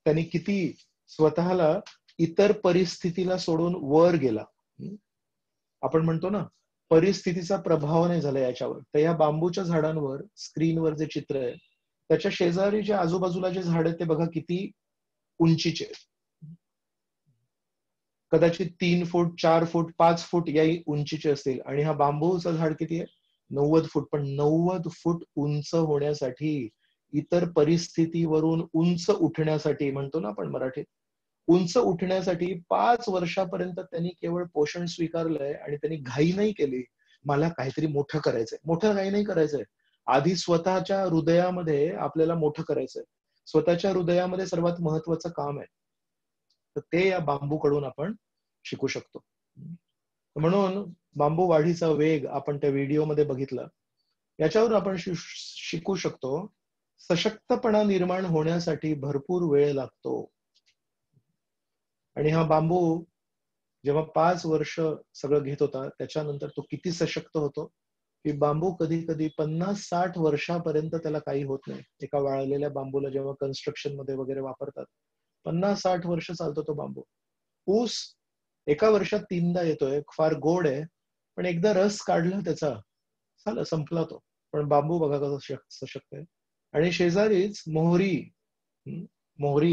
त्यांनी किती स्वतःला इतर परिस्थितीला सोडून वर गेला. आपण म्हणतो ना, परिस्थितीचा प्रभाव नाही झाला याच्यावर. तर या बांबूच्या झाडांवर, स्क्रीनवर जे चित्र आहे, त्याच्या शेजारी जे आजूबाजूला जे झाड आहेत ते बघा किती उंचीचे, कदाचित 3 फूट, 4 फूट, 5 फूट या उंचीचे असतील. आणि हा बांबूचं झाड किती आहे, 90 फूट. पण 90 फूट उंच होण्यासाठी, इतर परिस्थितीवरून उंच उठण्यासाठी, म्हणतो ना आपण मराठीत, उंच उठण्यासाठी 5 वर्षापर्यंत त्यांनी केवळ पोषण स्वीकारलंय. आणि त्यांनी घाई नाही केली, मला काहीतरी मोठं करायचंय. मोठं काही नाही करायचंय, आधी स्वतःच्या हृदयामध्ये आपल्याला मोठं करायचंय. स्वतःच्या हृदयामध्ये सर्वात महत्वाचं काम आहे. तर ते या बांबूकडून आपण शिकू शकतो. म्हणून बांबू वाढीचा वेग आपण त्या व्हिडिओमध्ये बघितला, याच्यावर आपण शिकू शकतो. सशक्तपणा निर्माण होण्यासाठी भरपूर वेळ लागतो. आणि हा बांबू जेव्हा 5 वर्ष सगळं घेत होता, त्याच्यानंतर तो किती सशक्त होतो की बांबू कधी कधी 50-60 वर्षापर्यंत त्याला काही होत नाही. एका वाळलेल्या बांबूला जेव्हा कन्स्ट्रक्शन मध्ये वगैरे वापरतात, 50-60 वर्ष चालतो तो बांबू. ऊस एका वर्षात 3दा येतोय, फार गोड आहे, पण एकदा रस काढला त्याचा, झालं, संपला तो. पण बांबू बघा कसं सशक्त आहे. आणि शेजारीच मोहरी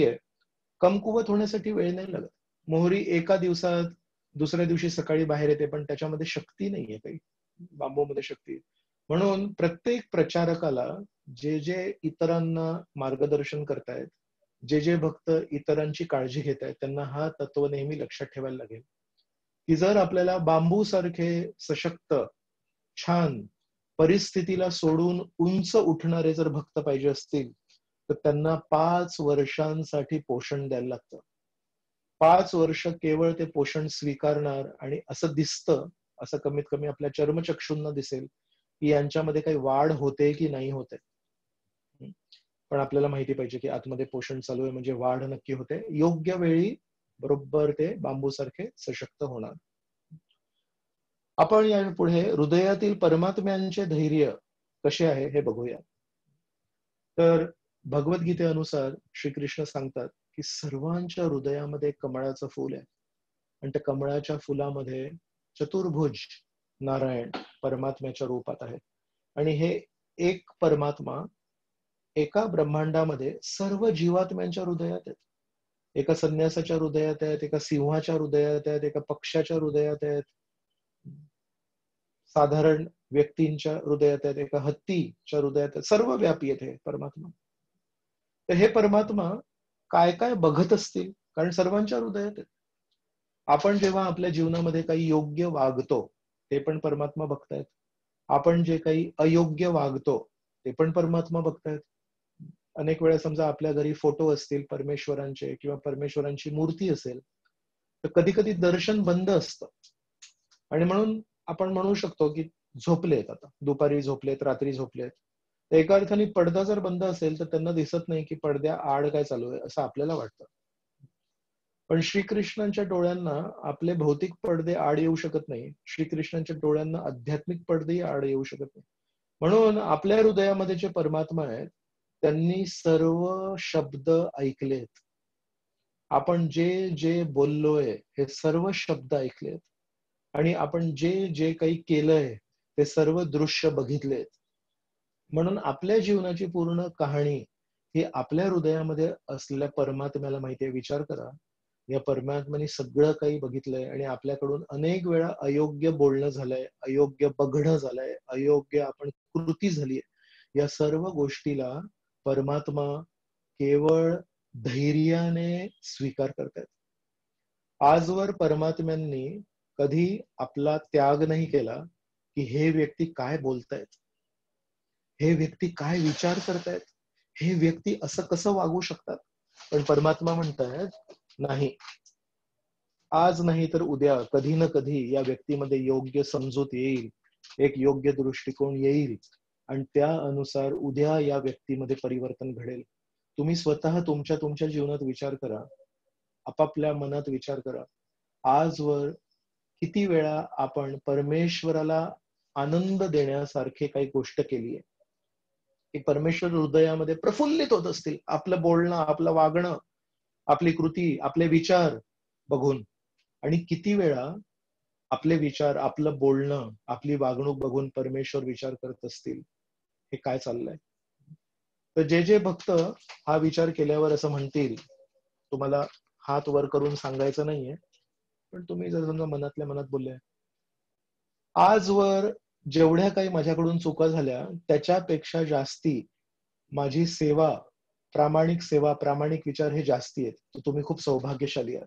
आहे, कमकुवत होण्यासाठी वेळ नाही लागत. मोहरी एका दिवसात, दुसऱ्या दिवशी सकाळी बाहेर येते, पण त्याच्यामध्ये शक्ती नाहीये काही, बांबूमध्ये शक्ती. म्हणून प्रत्येक प्रचारकाला, जे जे इतरांना मार्गदर्शन करतायत, जे जे भक्त इतरांची काळजी घेत आहेत, त्यांना हा तत्व नेहमी लक्षात ठेवायला लागेल की जर आपल्याला बांबू सारखे सशक्त, छान, परिस्थितीला सोडून उंच उठणारे जर भक्त पाहिजे असतील, तर त्यांना 5 वर्षांसाठी पोषण द्यायला लागतं. 5 वर्ष केवळ ते पोषण स्वीकारणार आणि असं दिसतं, असं कमीत कमी आपल्या चर्मचक्षूंना दिसेल की यांच्यामध्ये काही वाढ होते की नाही होते. पण आपल्याला माहिती पाहिजे की आतमध्ये पोषण चालू आहे, म्हणजे वाढ नक्की होते. योग्य वेळी बरोबर ते बांबू सारखे सशक्त होणार. आपण या पुढे हृदयातील परमात्म्यांचे धैर्य कसे आहे हे बघूया. तर भगवद्गीतेनुसार श्रीकृष्ण सांगतात की सर्वांच्या हृदयामध्ये कमळाचं फूल आहे, आणि त्या कमळाच्या फुलामध्ये चतुर्भुज नारायण परमात्म्याच्या रूपात आहे. आणि हे एक परमात्मा एका ब्रह्मांडामध्ये सर्व जीवात्म्यांच्या हृदयात आहेत. एका संन्यासाच्या हृदयात आहेत, एका सिंहाच्या हृदयात आहेत, एका पक्ष्याच्या हृदयात आहेत, साधारण व्यक्तींच्या हृदयात आहेत, एका हत्तीच्या हृदयात आहेत. सर्व व्यापी आहेत हे परमात्मा. तर हे परमात्मा काय काय बघत असतील, कारण सर्वांच्या हृदयात आहेत. आपण जेव्हा आपल्या जीवनामध्ये काही योग्य वागतो, ते पण परमात्मा बघतायत. आपण जे काही अयोग्य वागतो, ते पण परमात्मा बघतायत. अनेक वेळा समजा आपल्या घरी फोटो असतील परमेश्वरांचे, किंवा परमेश्वरांची मूर्ती असेल, तर कधी कधी दर्शन बंद असतं. आणि म्हणून आपण म्हणू शकतो की झोपलेत, आता दुपारी झोपलेत, रात्री झोपलेत. तर एका अर्थाने पडदा जर बंद असेल तर त्यांना दिसत नाही की पडद्या आड काय चालू आहे, असं आपल्याला वाटतं. पण श्रीकृष्णांच्या डोळ्यांना आपले भौतिक पडदे आड येऊ शकत नाही, श्रीकृष्णांच्या डोळ्यांना आध्यात्मिक पडदेही आड येऊ शकत नाही. म्हणून आपल्या हृदयामध्ये जे परमात्मा आहेत त्यांनी सर्व शब्द ऐकलेत. आपण जे जे बोललोय हे सर्व शब्द ऐकलेत आणि आपण जे जे काही केलंय ते सर्व दृश्य बघितलेत. म्हणून आपल्या जीवनाची पूर्ण कहाणी ही आपल्या हृदयामध्ये असलेल्या परमात्म्याला माहिती आहे. विचार करा, या परमात्म्याने सगळं काही बघितलंय आणि आपल्याकडून अनेक वेळा अयोग्य बोलणं झालंय, अयोग्य बघणं झालंय, अयोग्य आपण कृती झालीय. या सर्व गोष्टीला परमात्मा केवळ धैर्याने स्वीकार करतायत. आजवर परमात्म्यांनी कधी आपला त्याग नाही केला की हे व्यक्ती काय बोलतायत, हे व्यक्ती काय विचार करतायत, हे व्यक्ती असं कसं वागू शकतात. पण परमात्मा म्हणतायत नाही, आज नाही तर उद्या कधी ना कधी या व्यक्तीमध्ये योग्य समजूत येईल, एक योग्य दृष्टिकोन येईल आणि त्या अनुसार उद्या या व्यक्तीमध्ये परिवर्तन घडेल. तुम्ही स्वतः तुमच्या तुमच्या जीवनात विचार करा, आपापल्या मनात विचार करा, आजवर किती वेळा आपण परमेश्वराला आनंद देण्यासारखे काही गोष्ट केली आहे की परमेश्वर हृदयामध्ये प्रफुल्लित होत असतील आपलं बोलणं, आपलं वागणं, आपली कृती, आपले विचार बघून. आणि किती वेळा आपले विचार, आपलं बोलणं, आपली वागणूक बघून परमेश्वर विचार करत असतील हे काय चाललंय. तर जे जे भक्त हा विचार केल्यावर असं म्हणतील, तुम्हाला हात वर करून सांगायचं नाहीये, पण तुम्ही जर समजा मनातल्या मनात बोलले, आजवर जेवढ्या काही माझ्याकडून चुका झाल्या त्याच्यापेक्षा जास्ती माझी सेवा, प्रामाणिक विचार हे जास्ती आहेत, तर तुम्ही खूप सौभाग्यशाली आहात.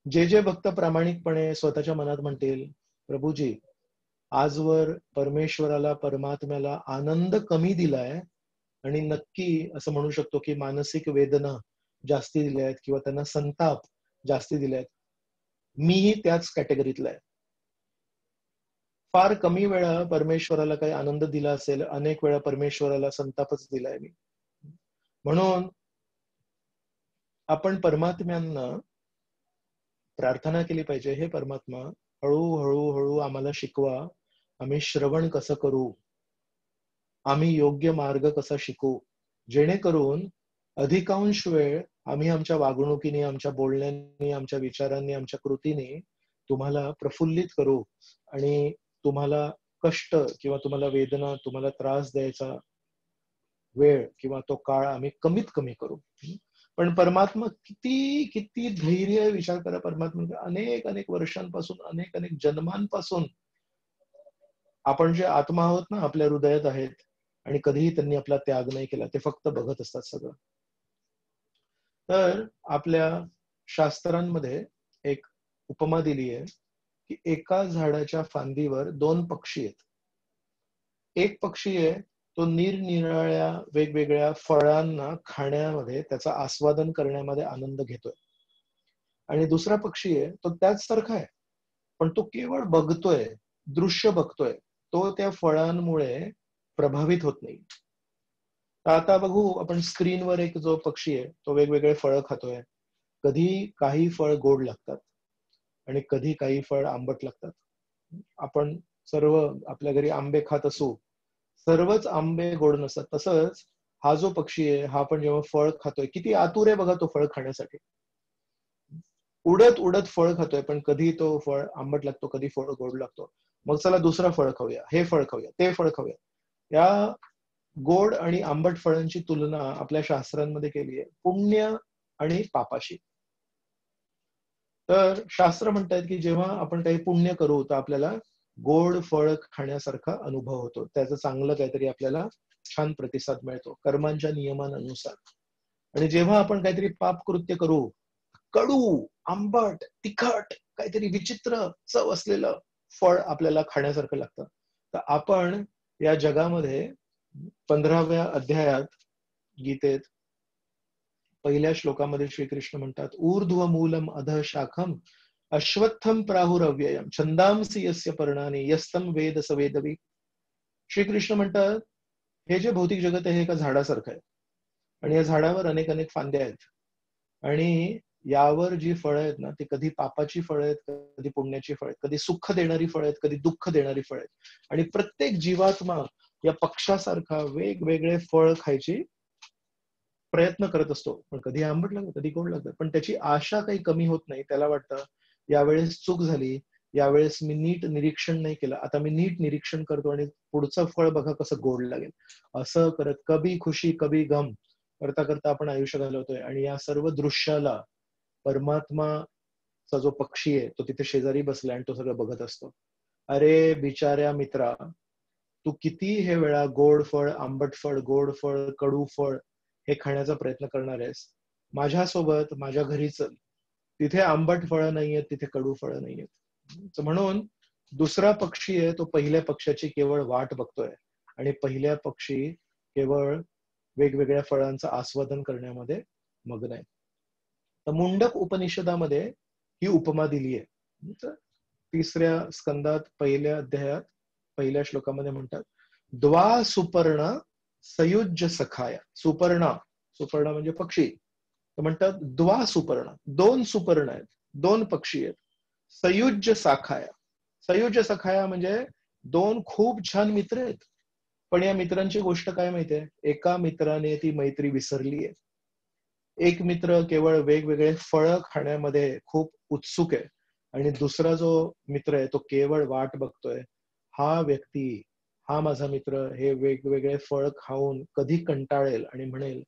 जे जे भक्त प्रामाणिकपणे स्वतःच्या मनात म्हणतील, प्रभूजी आजवर परमेश्वराला, परमात्म्याला आनंद कमी दिलाय आणि नक्की असं म्हणू शकतो की मानसिक वेदना जास्ती दिल्या आहेत किंवा त्यांना संताप जास्ती दिले आहेत, मीही त्याच कॅटेगरीतला आहे. फार कमी वेळा परमेश्वराला काही आनंद दिला असेल, अनेक वेळा परमेश्वराला संतापच दिलाय मी. म्हणून आपण परमात्म्यांना प्रार्थना केली पाहिजे, हे परमात्मा हळूहळू आम्हाला शिकवा, आम्ही श्रवण कसं करू, आम्ही योग्य मार्ग कसा शिकू, जेणेकरून अधिकांश वेळ आम्ही आमच्या वागणुकीने, आमच्या बोलण्याने, आमच्या विचारांनी, आमच्या कृतीने तुम्हाला प्रफुल्लित करू आणि तुम्हाला कष्ट किंवा तुम्हाला वेदना, तुम्हाला त्रास द्यायचा वेळ किंवा तो काळ आम्ही कमीत कमी करू. पण परमात्मा किती किती धैर्य, विचार करा, परमात्मा अनेक वर्षांपासून, अनेक जन्मांपासून आपण जे आत्मा आहोत ना आपल्या हृदयात आहेत आणि कधीही त्यांनी आपला त्याग नाही केला, ते फक्त बघत असतात सगळं. तर आपल्या शास्त्रांमध्ये एक उपमा दिली आहे की एका झाडाच्या फांदीवर दोन पक्षी आहेत. एक पक्षी आहे तो निरनिराळ्या वेगवेगळ्या फळांना खाण्यामध्ये, त्याचा आस्वादन करण्यामध्ये आनंद घेतोय, आणि दुसरा पक्षी आहे तो त्याच सारखा आहे पण तो केवळ बघतोय, दृश्य बघतोय, तो त्या फळांमुळे प्रभावित होत नाही. आता बघू आपण स्क्रीनवर एक जो पक्षी आहे तो वेगवेगळे फळं खातोय. कधी काही फळ गोड लागतात आणि कधी काही फळ आंबट लागतात. आपण सर्व आपल्या घरी आंबे खात असू, सर्वच आंबे गोड नसतात. तसंच हा जो पक्षी आहे, हा पण जेव्हा फळ खातोय, किती आतुर आहे बघा तो फळ खाण्यासाठी, उडत उडत फळ खातोय, पण कधी तो फळ आंबट लागतो, कधी फळ गोड लागतो. मग चला दुसरं फळ खाऊया, हे फळ खाऊया, ते फळ खाऊया. या गोड आणि आंबट फळांची तुलना आपल्या शास्त्रांमध्ये केली आहे पुण्य आणि पापाशी. तर शास्त्र म्हणतात की जेव्हा आपण काही पुण्य करू तर आपल्याला गोड फळ खाण्यासारखा अनुभव होतो, त्याचं चांगलं काहीतरी आपल्याला छान प्रतिसाद मिळतो कर्मांच्या नियमानुसार. आणि जेव्हा आपण काहीतरी पाप कृत्य करू, कडू, आंबट, तिखट, काहीतरी विचित्र चव असलेलं फळ आपल्याला खाण्यासारखं लागतं. तर आपण या जगामध्ये 15व्या अध्यायात गीतेत पहिल्या श्लोकामध्ये श्रीकृष्ण म्हणतात, ऊर्ध्व मूलम अधः शाखम अश्वत्थम प्राहुरव्ययम छंदांसी यस्य पर्णानि यस्तम वेद स वेदवी. श्रीकृष्ण म्हणतात, हे जे भौतिक जगत आहे हे एका झाडासारखं आहे आणि या झाडावर अनेक फांद्या आहेत. आणि यावर जी फळं आहेत ना ती कधी पापाची फळं आहेत, कधी पुण्याची फळं आहेत, कधी सुख देणारी फळं आहेत, कधी दुःख देणारी फळं आहेत. आणि प्रत्येक जीवात्मा या पक्षासारखा वेगवेगळे फळ खायची प्रयत्न करत असतो. पण कधी आंबट लागतं, कधी गोड लागतं, पण त्याची आशा काही कमी होत नाही. त्याला वाटतं यावेळेस चूक झाली, यावेळेस मी नीट निरीक्षण नाही केलं, आता मी नीट निरीक्षण करतो आणि पुढचं फळ बघा कसं गोड लागेल. असं करत कभी खुशी कभी गम करता करता आपण आयुष्य घालवतोय. आणि या सर्व दृश्याला परमात्माचा जो पक्षी आहे तो तिथे शेजारी बसलाय आणि तो सगळं बघत असतो. अरे बिचाऱ्या मित्रा, तू किती हे वेळा गोड फळ, आंबट फळ, गोड फळ, कडू फळ हे खाण्याचा प्रयत्न करणार आहेस. माझ्यासोबत माझ्या घरी चल, तिथे आंबट फळं नाहीयेत, तिथे कडू फळं नाहीयेत. म्हणून दुसरा पक्षी आहे तो पहिल्या पक्षाची केवळ वाट बघतोय आणि पहिल्या पक्षी केवळ वेगवेगळ्या फळांचं आस्वादन करण्यामध्ये मग्न आहे. तर मुंडक उपनिषदामध्ये ही उपमा दिली आहे. 3ऱ्या स्कंदात पहिल्या अध्यायात पहिल्या श्लोकामध्ये म्हणतात, द्वा सुपर्ण सयुज्य सखाया. सुपर्ण, सुपर्ण म्हणजे पक्षी. तर म्हणतात द्वा सुपर्ण, 2 सुपर्ण आहेत, 2 पक्षी आहेत. सयुज्य साखाया, सयुज्य सखाया म्हणजे 2 खूप छान मित्र आहेत. पण या मित्रांची गोष्ट काय माहितीये, एका मित्राने ती मैत्री विसरली आहे. एक मित्र केवळ वेगवेगळे फळं खाण्यामध्ये खूप उत्सुक आहे आणि दुसरा जो मित्र आहे तो केवळ वाट बघतोय. हा व्यक्ती, हा माझा मित्र हे वेगवेगळे फळ खाऊन कधी कंटाळेल आणि म्हणेल,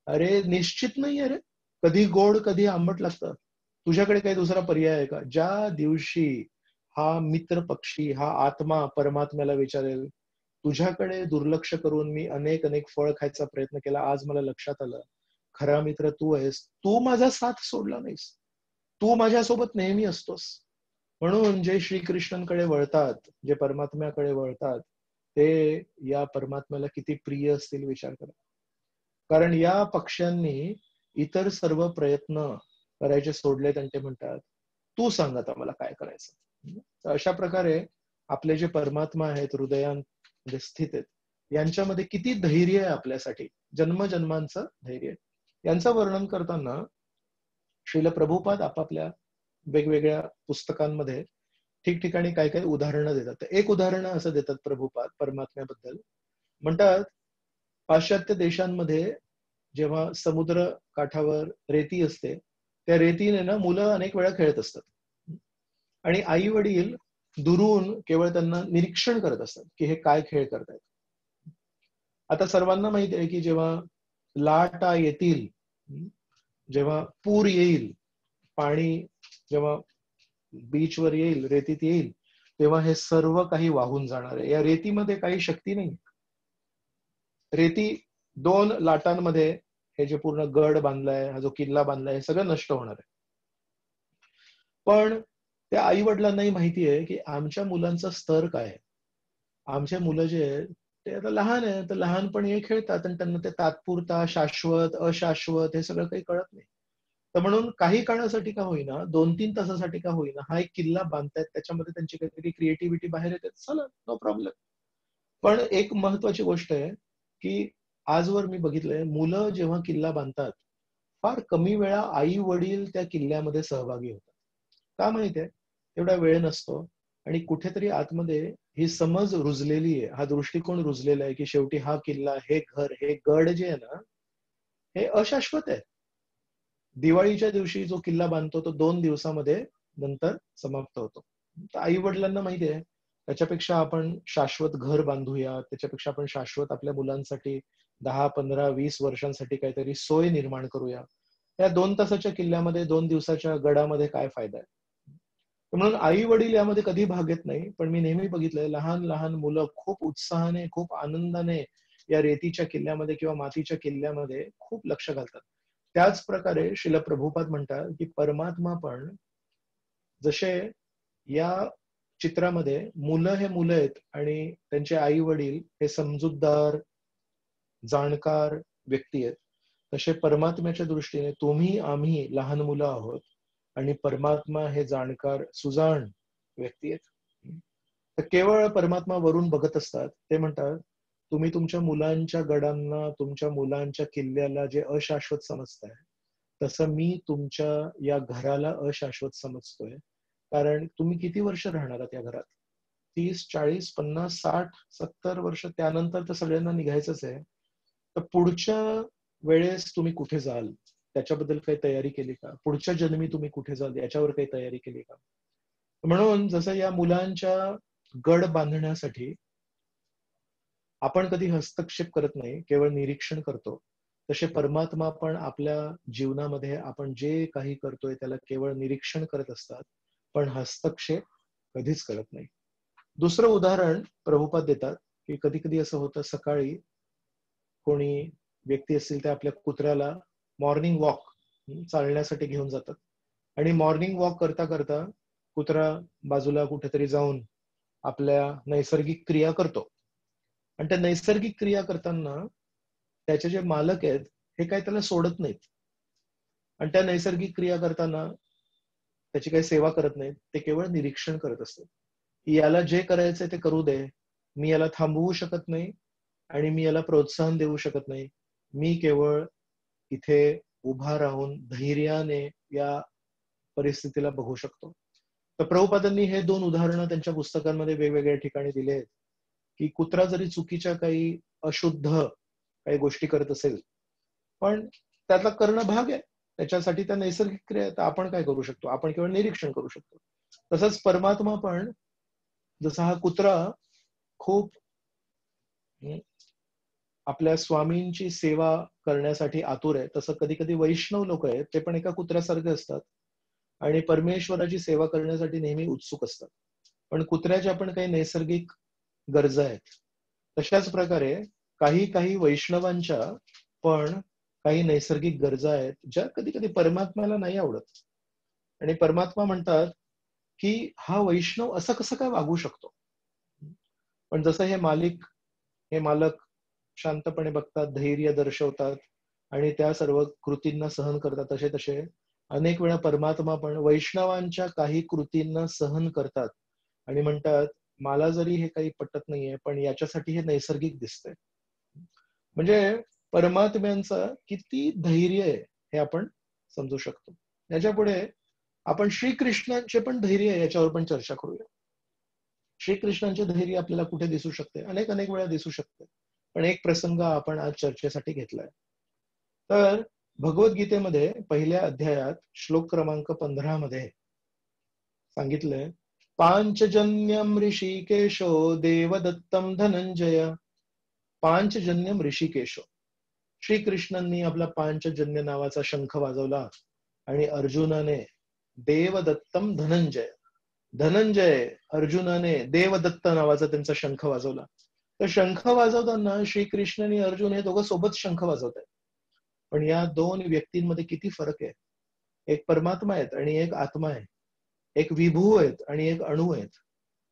अरे निश्चित नाहीये रे, कधी गोड कधी आंबट लागतं, तुझ्याकडे काही दुसरा पर्याय आहे का? ज्या दिवशी हा मित्र पक्षी, हा आत्मा परमात्म्याला विचारेल, तुझ्याकडे दुर्लक्ष करून मी अनेक अनेक फळ खायचा प्रयत्न केला, आज मला लक्षात आलं खरा मित्र तू आहेस, तू माझा साथ सोडला नाहीस, तू माझ्यासोबत नेहमी असतोस. म्हणून जे श्रीकृष्णांकडे वळतात, जे परमात्म्याकडे वळतात, ते या परमात्म्याला किती प्रिय असतील विचार करा. कारण या पक्ष्यांनी इतर सर्व प्रयत्न करायचे सोडलेत आणि ते म्हणतात, तू सांग आता मला काय करायचं. तर अशा प्रकारे आपले जे परमात्मा आहेत, हृदयात स्थित आहेत, यांच्यामध्ये किती धैर्य आहे आपल्यासाठी, जन्मजन्मांचं धैर्य आहे. यांचं वर्णन करताना श्रील प्रभुपाद आपापल्या वेगवेगळ्या पुस्तकांमध्ये ठिकठिकाणी काही काही उदाहरणं देतात. तर एक उदाहरण असं देतात प्रभुपाद परमात्म्याबद्दल. म्हणतात पाश्चात्य देशांमध्ये जेव्हा समुद्र काठावर रेती असते, त्या रेतीने ना मुलं अनेक वेळा खेळत असतात आणि आई वडील दुरून केवळ त्यांना निरीक्षण करत असतात की हे काय खेळ करतायत. आता सर्वांना माहिती आहे की जेव्हा लाटा येतील, जेव्हा पूर येईल, पाणी जेव्हा बीचवर येईल, रेतीत येईल, तेव्हा हे सर्व काही वाहून जाणार आहे. या रेतीमध्ये काही शक्ती नाही. रेती 2 लाटांमध्ये हे जे पूर्ण गड बांधलाय, हा जो किल्ला बांधलाय, हे सगळं नष्ट होणार आहे. पण त्या आई वडिलांनाही माहिती आहे की आमच्या मुलांचा स्तर काय आहे. आमचे मुलं जे आहेत ते आता लहान आहे, तर लहानपणी हे खेळतात आणि त्यांना ते तात्पुरता, शाश्वत, अशाश्वत हे सगळं काही कळत नाही. तर म्हणून काही काळासाठी का होईना, 2-3 तासासाठी का होईना, हा एक किल्ला बांधतायत, त्याच्यामध्ये त्यांची काहीतरी क्रिएटिव्हिटी बाहेर येते, चला नो प्रॉब्लेम. पण एक महत्वाची गोष्ट आहे की आजवर मी बघितलंय, मुलं जेव्हा किल्ला बांधतात, फार कमी वेळा आई वडील त्या किल्ल्यामध्ये सहभागी होतात. का माहितीये, तेवढा वेळ नसतो आणि कुठेतरी आतमध्ये ही समज रुजलेली आहे, हा दृष्टिकोन रुजलेला आहे की शेवटी हा किल्ला, हे घर, हे गड जे आहे ना, हे अशाश्वत आहे. दिवाळीच्या दिवशी जो किल्ला बांधतो तो 2 दिवसामध्ये नंतर समाप्त होतो. तर आई वडिलांना माहिती आहे त्याच्यापेक्षा आपण शाश्वत घर बांधूया, त्याच्यापेक्षा आपण शाश्वत आपल्या मुलांसाठी 10, 15, 20 वर्षांसाठी काहीतरी सोय निर्माण करूया. त्या 2 तासाच्या किल्ल्यामध्ये, 2 दिवसाच्या गडामध्ये काय फायदा आहे. म्हणून आई वडील यामध्ये कधी भाग घेत नाही. पण मी नेहमी बघितलंय लहान लहान मुलं खूप उत्साहाने, खूप आनंदाने या रेतीच्या किल्ल्यामध्ये किंवा मातीच्या किल्ल्यामध्ये खूप लक्ष घालतात. त्याच प्रकारे श्रील प्रभुपाद म्हणतात की परमात्मा पण जसे या चित्रामध्ये मुलं हे मुलं आहेत आणि त्यांचे आई वडील हे समजूतदार, जाणकार व्यक्ती आहेत, तसे परमात्म्याच्या दृष्टीने तुम्ही आम्ही लहान मुलं आहोत आणि परमात्मा हे जाणकार, सुजाण व्यक्ती आहेत. तर केवळ परमात्मा वरून बघत असतात. ते म्हणतात तुम्ही तुमच्या मुलांच्या गडांना, तुमच्या मुलांच्या किल्ल्याला जे अशाश्वत समजताय, तसं मी तुमच्या या घराला अशाश्वत समजतोय. कारण तुम्ही किती वर्ष राहणार आहात या घरात? 30, 40, 50, 60, 70 वर्ष, त्यानंतर तर सगळ्यांना निघायचंच आहे. तर पुढच्या वेळेस तुम्ही कुठे जाल त्याच्याबद्दल काही तयारी केली का? पुढच्या जन्मी तुम्ही कुठे जाल याच्यावर काही तयारी केली का? म्हणून जसं या मुलांच्या गड बांधण्यासाठी आपण कधी हस्तक्षेप करत नाही, केवळ निरीक्षण करतो, तसे परमात्मा पण आपल्या जीवनामध्ये आपण जे काही करतोय त्याला केवळ निरीक्षण करत असतात, पण हस्तक्षेप कधीच करत नाही. दुसरं उदाहरण प्रभुपाद देतात की कधी कधी असं होतं, सकाळी कोणी व्यक्ती असतील ते आपल्या कुत्र्याला मॉर्निंग वॉक चालण्यासाठी घेऊन जातात, आणि मॉर्निंग वॉक करता करता कुत्रा बाजूला कुठेतरी जाऊन आपल्या नैसर्गिक क्रिया करतो. आणि त्या नैसर्गिक क्रिया करताना त्याचे जे मालक आहेत हे काही त्याला सोडत नाहीत, आणि त्या नैसर्गिक क्रिया करताना त्याची काही सेवा करत नाहीत, ते केवळ निरीक्षण करत असतात. याला जे करायचंय ते करू दे, मी याला थांबवू शकत नाही आणि मी याला प्रोत्साहन देऊ शकत नाही, मी केवळ इथे उभा राहून धैर्याने या परिस्थितीला बघू शकतो. तर प्रभुपादांनी हे 2 उदाहरणं त्यांच्या पुस्तकांमध्ये वेगवेगळ्या ठिकाणी दिले आहेत की कुत्रा जरी चुकीच्या काही अशुद्ध काही गोष्टी करत असेल, पण त्यातला करणं भाग आहे, त्याच्यासाठी त्या नैसर्गिक क्रिया आहेत. आपण काय करू शकतो? आपण केवळ निरीक्षण करू शकतो. तसंच परमात्मा पण, जसा हा कुत्रा खूप आपल्या स्वामींची सेवा करण्यासाठी आतुर आहे, तसं कधी कधी वैष्णव लोक आहेत ते पण एका कुत्र्यासारखे असतात आणि परमेश्वराची सेवा करण्यासाठी नेहमी उत्सुक असतात. पण कुत्र्याच्या पण काही नैसर्गिक गरजा आहेत. तशाच प्रकारे काही काही वैष्णवांच्या पण काही नैसर्गिक गरजा आहेत ज्या कधी कधी परमात्म्याला नाही आवडत, आणि परमात्मा म्हणतात की हा वैष्णव असं कसं काय वागू शकतो. पण जसं हे मालक शांतपणे बघतात, धैर्य दर्शवतात आणि त्या सर्व कृतींना सहन करतात, तसे तसे अनेक वेळा परमात्मा पण वैष्णवांच्या काही कृतींना सहन करतात आणि म्हणतात मला जरी हे काही पटत नाहीये पण याच्यासाठी हे नैसर्गिक दिसतंय. म्हणजे परमात्म्यांचं किती धैर्य आहे हे आपण समजू शकतो. याच्या पुढे आपण श्रीकृष्णांचे पण धैर्य आहे याच्यावर पण चर्चा करूया. श्रीकृष्णांचे धैर्य आपल्याला कुठे दिसू शकते? अनेक वेळा दिसू शकते, पण एक प्रसंग आपण आज चर्चेसाठी घेतलाय. तर भगवद्गीतेमध्ये पहिल्या अध्यायात श्लोक क्रमांक 15 मध्ये सांगितलंय, पांचजन्यम ऋषिकेशो देवदत्तम धनंजय. पांचजन्यम ऋषिकेशो, श्रीकृष्णांनी आपला पांचजन्य नावाचा शंख वाजवला आणि अर्जुनाने देवदत्तम धनंजय अर्जुनाने देवदत्त नावाचा त्यांचा शंख वाजवला. तर शंख वाजवताना श्रीकृष्ण आणि अर्जुन हे दोघं सोबत शंख वाजवत आहेत, पण या 2 व्यक्तींमध्ये किती फरक आहे. एक परमात्मा आहेत आणि एक आत्मा आहे, एक विभू आहेत आणि एक अणू आहेत.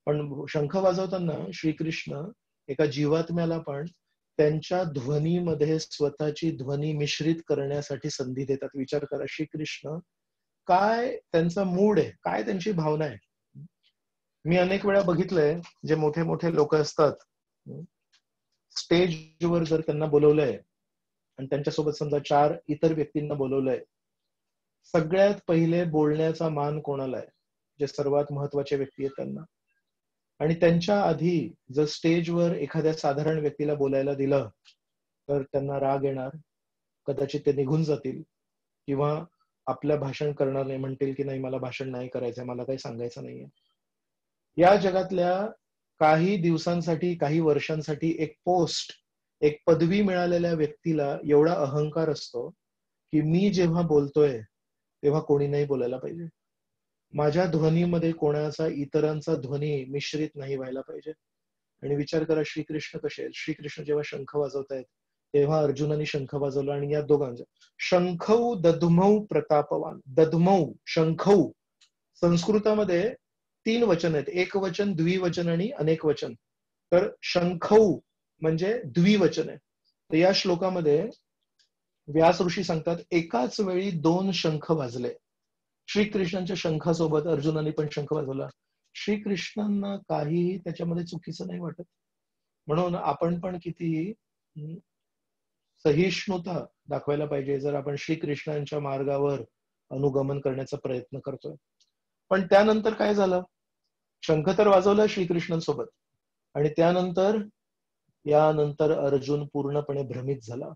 पण शंख वाजवताना श्रीकृष्ण एका जीवात्म्याला पण त्यांच्या ध्वनीमध्ये स्वतःची ध्वनी मिश्रित करण्यासाठी संधी देतात. विचार करा, श्रीकृष्ण काय त्यांचा मूड आहे, काय त्यांची भावना आहे. मी अनेक वेळा बघितलंय, जे मोठे मोठे लोक असतात, स्टेजवर जर त्यांना बोलवलंय आणि त्यांच्यासोबत समजा 4 इतर व्यक्तींना बोलवलंय, सगळ्यात पहिले बोलण्याचा मान कोणाला आहे? जे सर्वात महत्वाचे व्यक्ती आहेत त्यांना. आणि त्यांच्या आधी जर स्टेजवर एखाद्या साधारण व्यक्तीला बोलायला दिलं तर त्यांना राग येणार, कदाचित ते निघून जातील किंवा आपल्या भाषण करणार नाही, म्हणतील की नाही मला भाषण नाही करायचंय, मला काही सांगायचं नाहीये. या जगातल्या काही दिवसांसाठी, काही वर्षांसाठी एक पोस्ट, एक पदवी मिळालेल्या व्यक्तीला एवढा अहंकार असतो की मी जेव्हा बोलतोय तेव्हा कोणी नाही बोलायला पाहिजे, माझ्या ध्वनीमध्ये कोणाचा इतरांचा ध्वनी मिश्रित नाही व्हायला पाहिजे. आणि विचार करा श्रीकृष्ण कसे आहेत. श्रीकृष्ण जेव्हा शंख वाजवतायत तेव्हा अर्जुनाने शंख वाजवला आणि या दोघांचा शंखौ दध्मौ प्रतापवान. दध्मौ, शंखौ संस्कृतामध्ये 3 वचन आहेत, एक वचन, द्विवचन आणि अनेक वचन. तर शंखौ म्हणजे द्विवचन आहे. तर या श्लोकामध्ये व्यास ऋषी सांगतात एकाच वेळी 2 शंख वाजले. श्रीकृष्णांच्या शंखासोबत अर्जुनाने पण शंख वाजवला. श्रीकृष्णांना काहीही त्याच्यामध्ये चुकीचं नाही वाटत. म्हणून आपण पण किती सहिष्णुता दाखवायला पाहिजे जर आपण श्रीकृष्णांच्या मार्गावर अनुगमन करण्याचा प्रयत्न करतोय. पण त्यानंतर काय झालं? शंख तर वाजवला श्रीकृष्णांसोबत, आणि यानंतर अर्जुन पूर्णपणे भ्रमित झाला.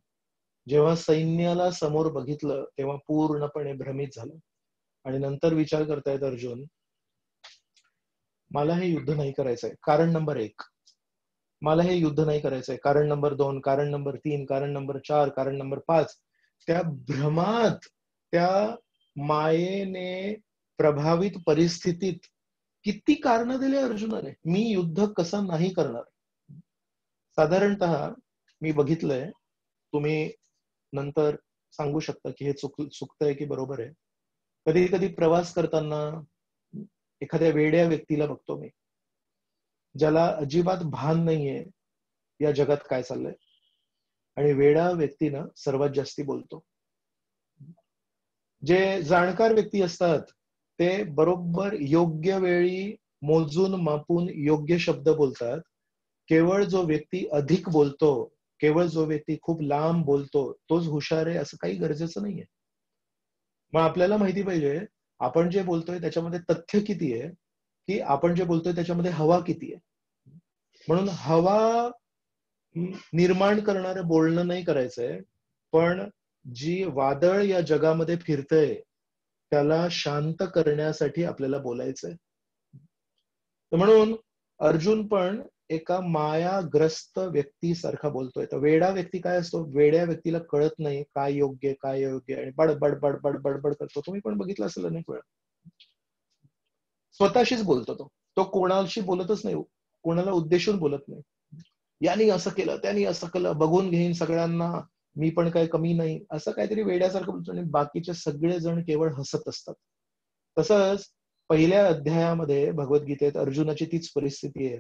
जेव्हा सैन्याला समोर बघितलं तेव्हा पूर्णपणे भ्रमित झालं, आणि नंतर विचार करतायत अर्जुन, मला हे युद्ध नाही करायचंय, कारण नंबर 1. मला हे युद्ध नाही करायचंय, कारण नंबर 2, कारण नंबर 3, कारण नंबर 4, कारण नंबर 5. त्या भ्रमात, त्या मायेने प्रभावित परिस्थितीत किती कारण दिले अर्जुनाने. मी युद्ध कसं नाही करणार. साधारणतः मी बघितलंय, तुम्ही नंतर सांगू शकता की हे चुकतंय की बरोबर आहे. कधी कधी प्रवास करताना एखाद्या वेड्या व्यक्तीला बघतो मी, ज्याला अजिबात भान नाहीये या जगात काय चाललंय, आणि वेडा व्यक्तीनं सर्वात जास्ती बोलतो. जे जाणकार व्यक्ती असतात ते बरोबर योग्य वेळी मोजून मापून योग्य शब्द बोलतात. केवळ जो व्यक्ती अधिक बोलतो, केवळ जो व्यक्ती खूप लांब बोलतो तोच हुशार आहे असं काही गरजेचं नाहीये. मग आपल्याला माहिती पाहिजे आपण जे बोलतोय त्याच्यामध्ये तथ्य किती आहे, की आपण जे बोलतोय त्याच्यामध्ये हवा किती आहे. म्हणून हवा निर्माण करणारं बोलणं नाही करायचंय, पण जी वादळ या जगामध्ये फिरतय त्याला शांत करण्यासाठी आपल्याला बोलायचंय. म्हणून अर्जुन पण एका मायाग्रस्त व्यक्तीसारखा बोलतोय. तर वेडा व्यक्ती काय असतो? वेड्या व्यक्तीला कळत नाही काय योग्य काय अयोग्य, आणि बडबड बडबड बडबड करतो. तुम्ही पण बघितलं असेल अनेक वेळा. स्वतःशीच बोलतो तो कोणाशी बोलतच नाही, कोणाला उद्देशून बोलत नाही. यांनी असं केलं, त्यांनी असं केलं, बघून घेईन सगळ्यांना, मी पण काही कमी नाही, असं काहीतरी वेड्यासारखं बोलतो, आणि बाकीचे सगळेजण केवळ हसत असतात. तसंच पहिल्या अध्यायामध्ये भगवद्गीतेत अर्जुनाची तीच परिस्थिती आहे.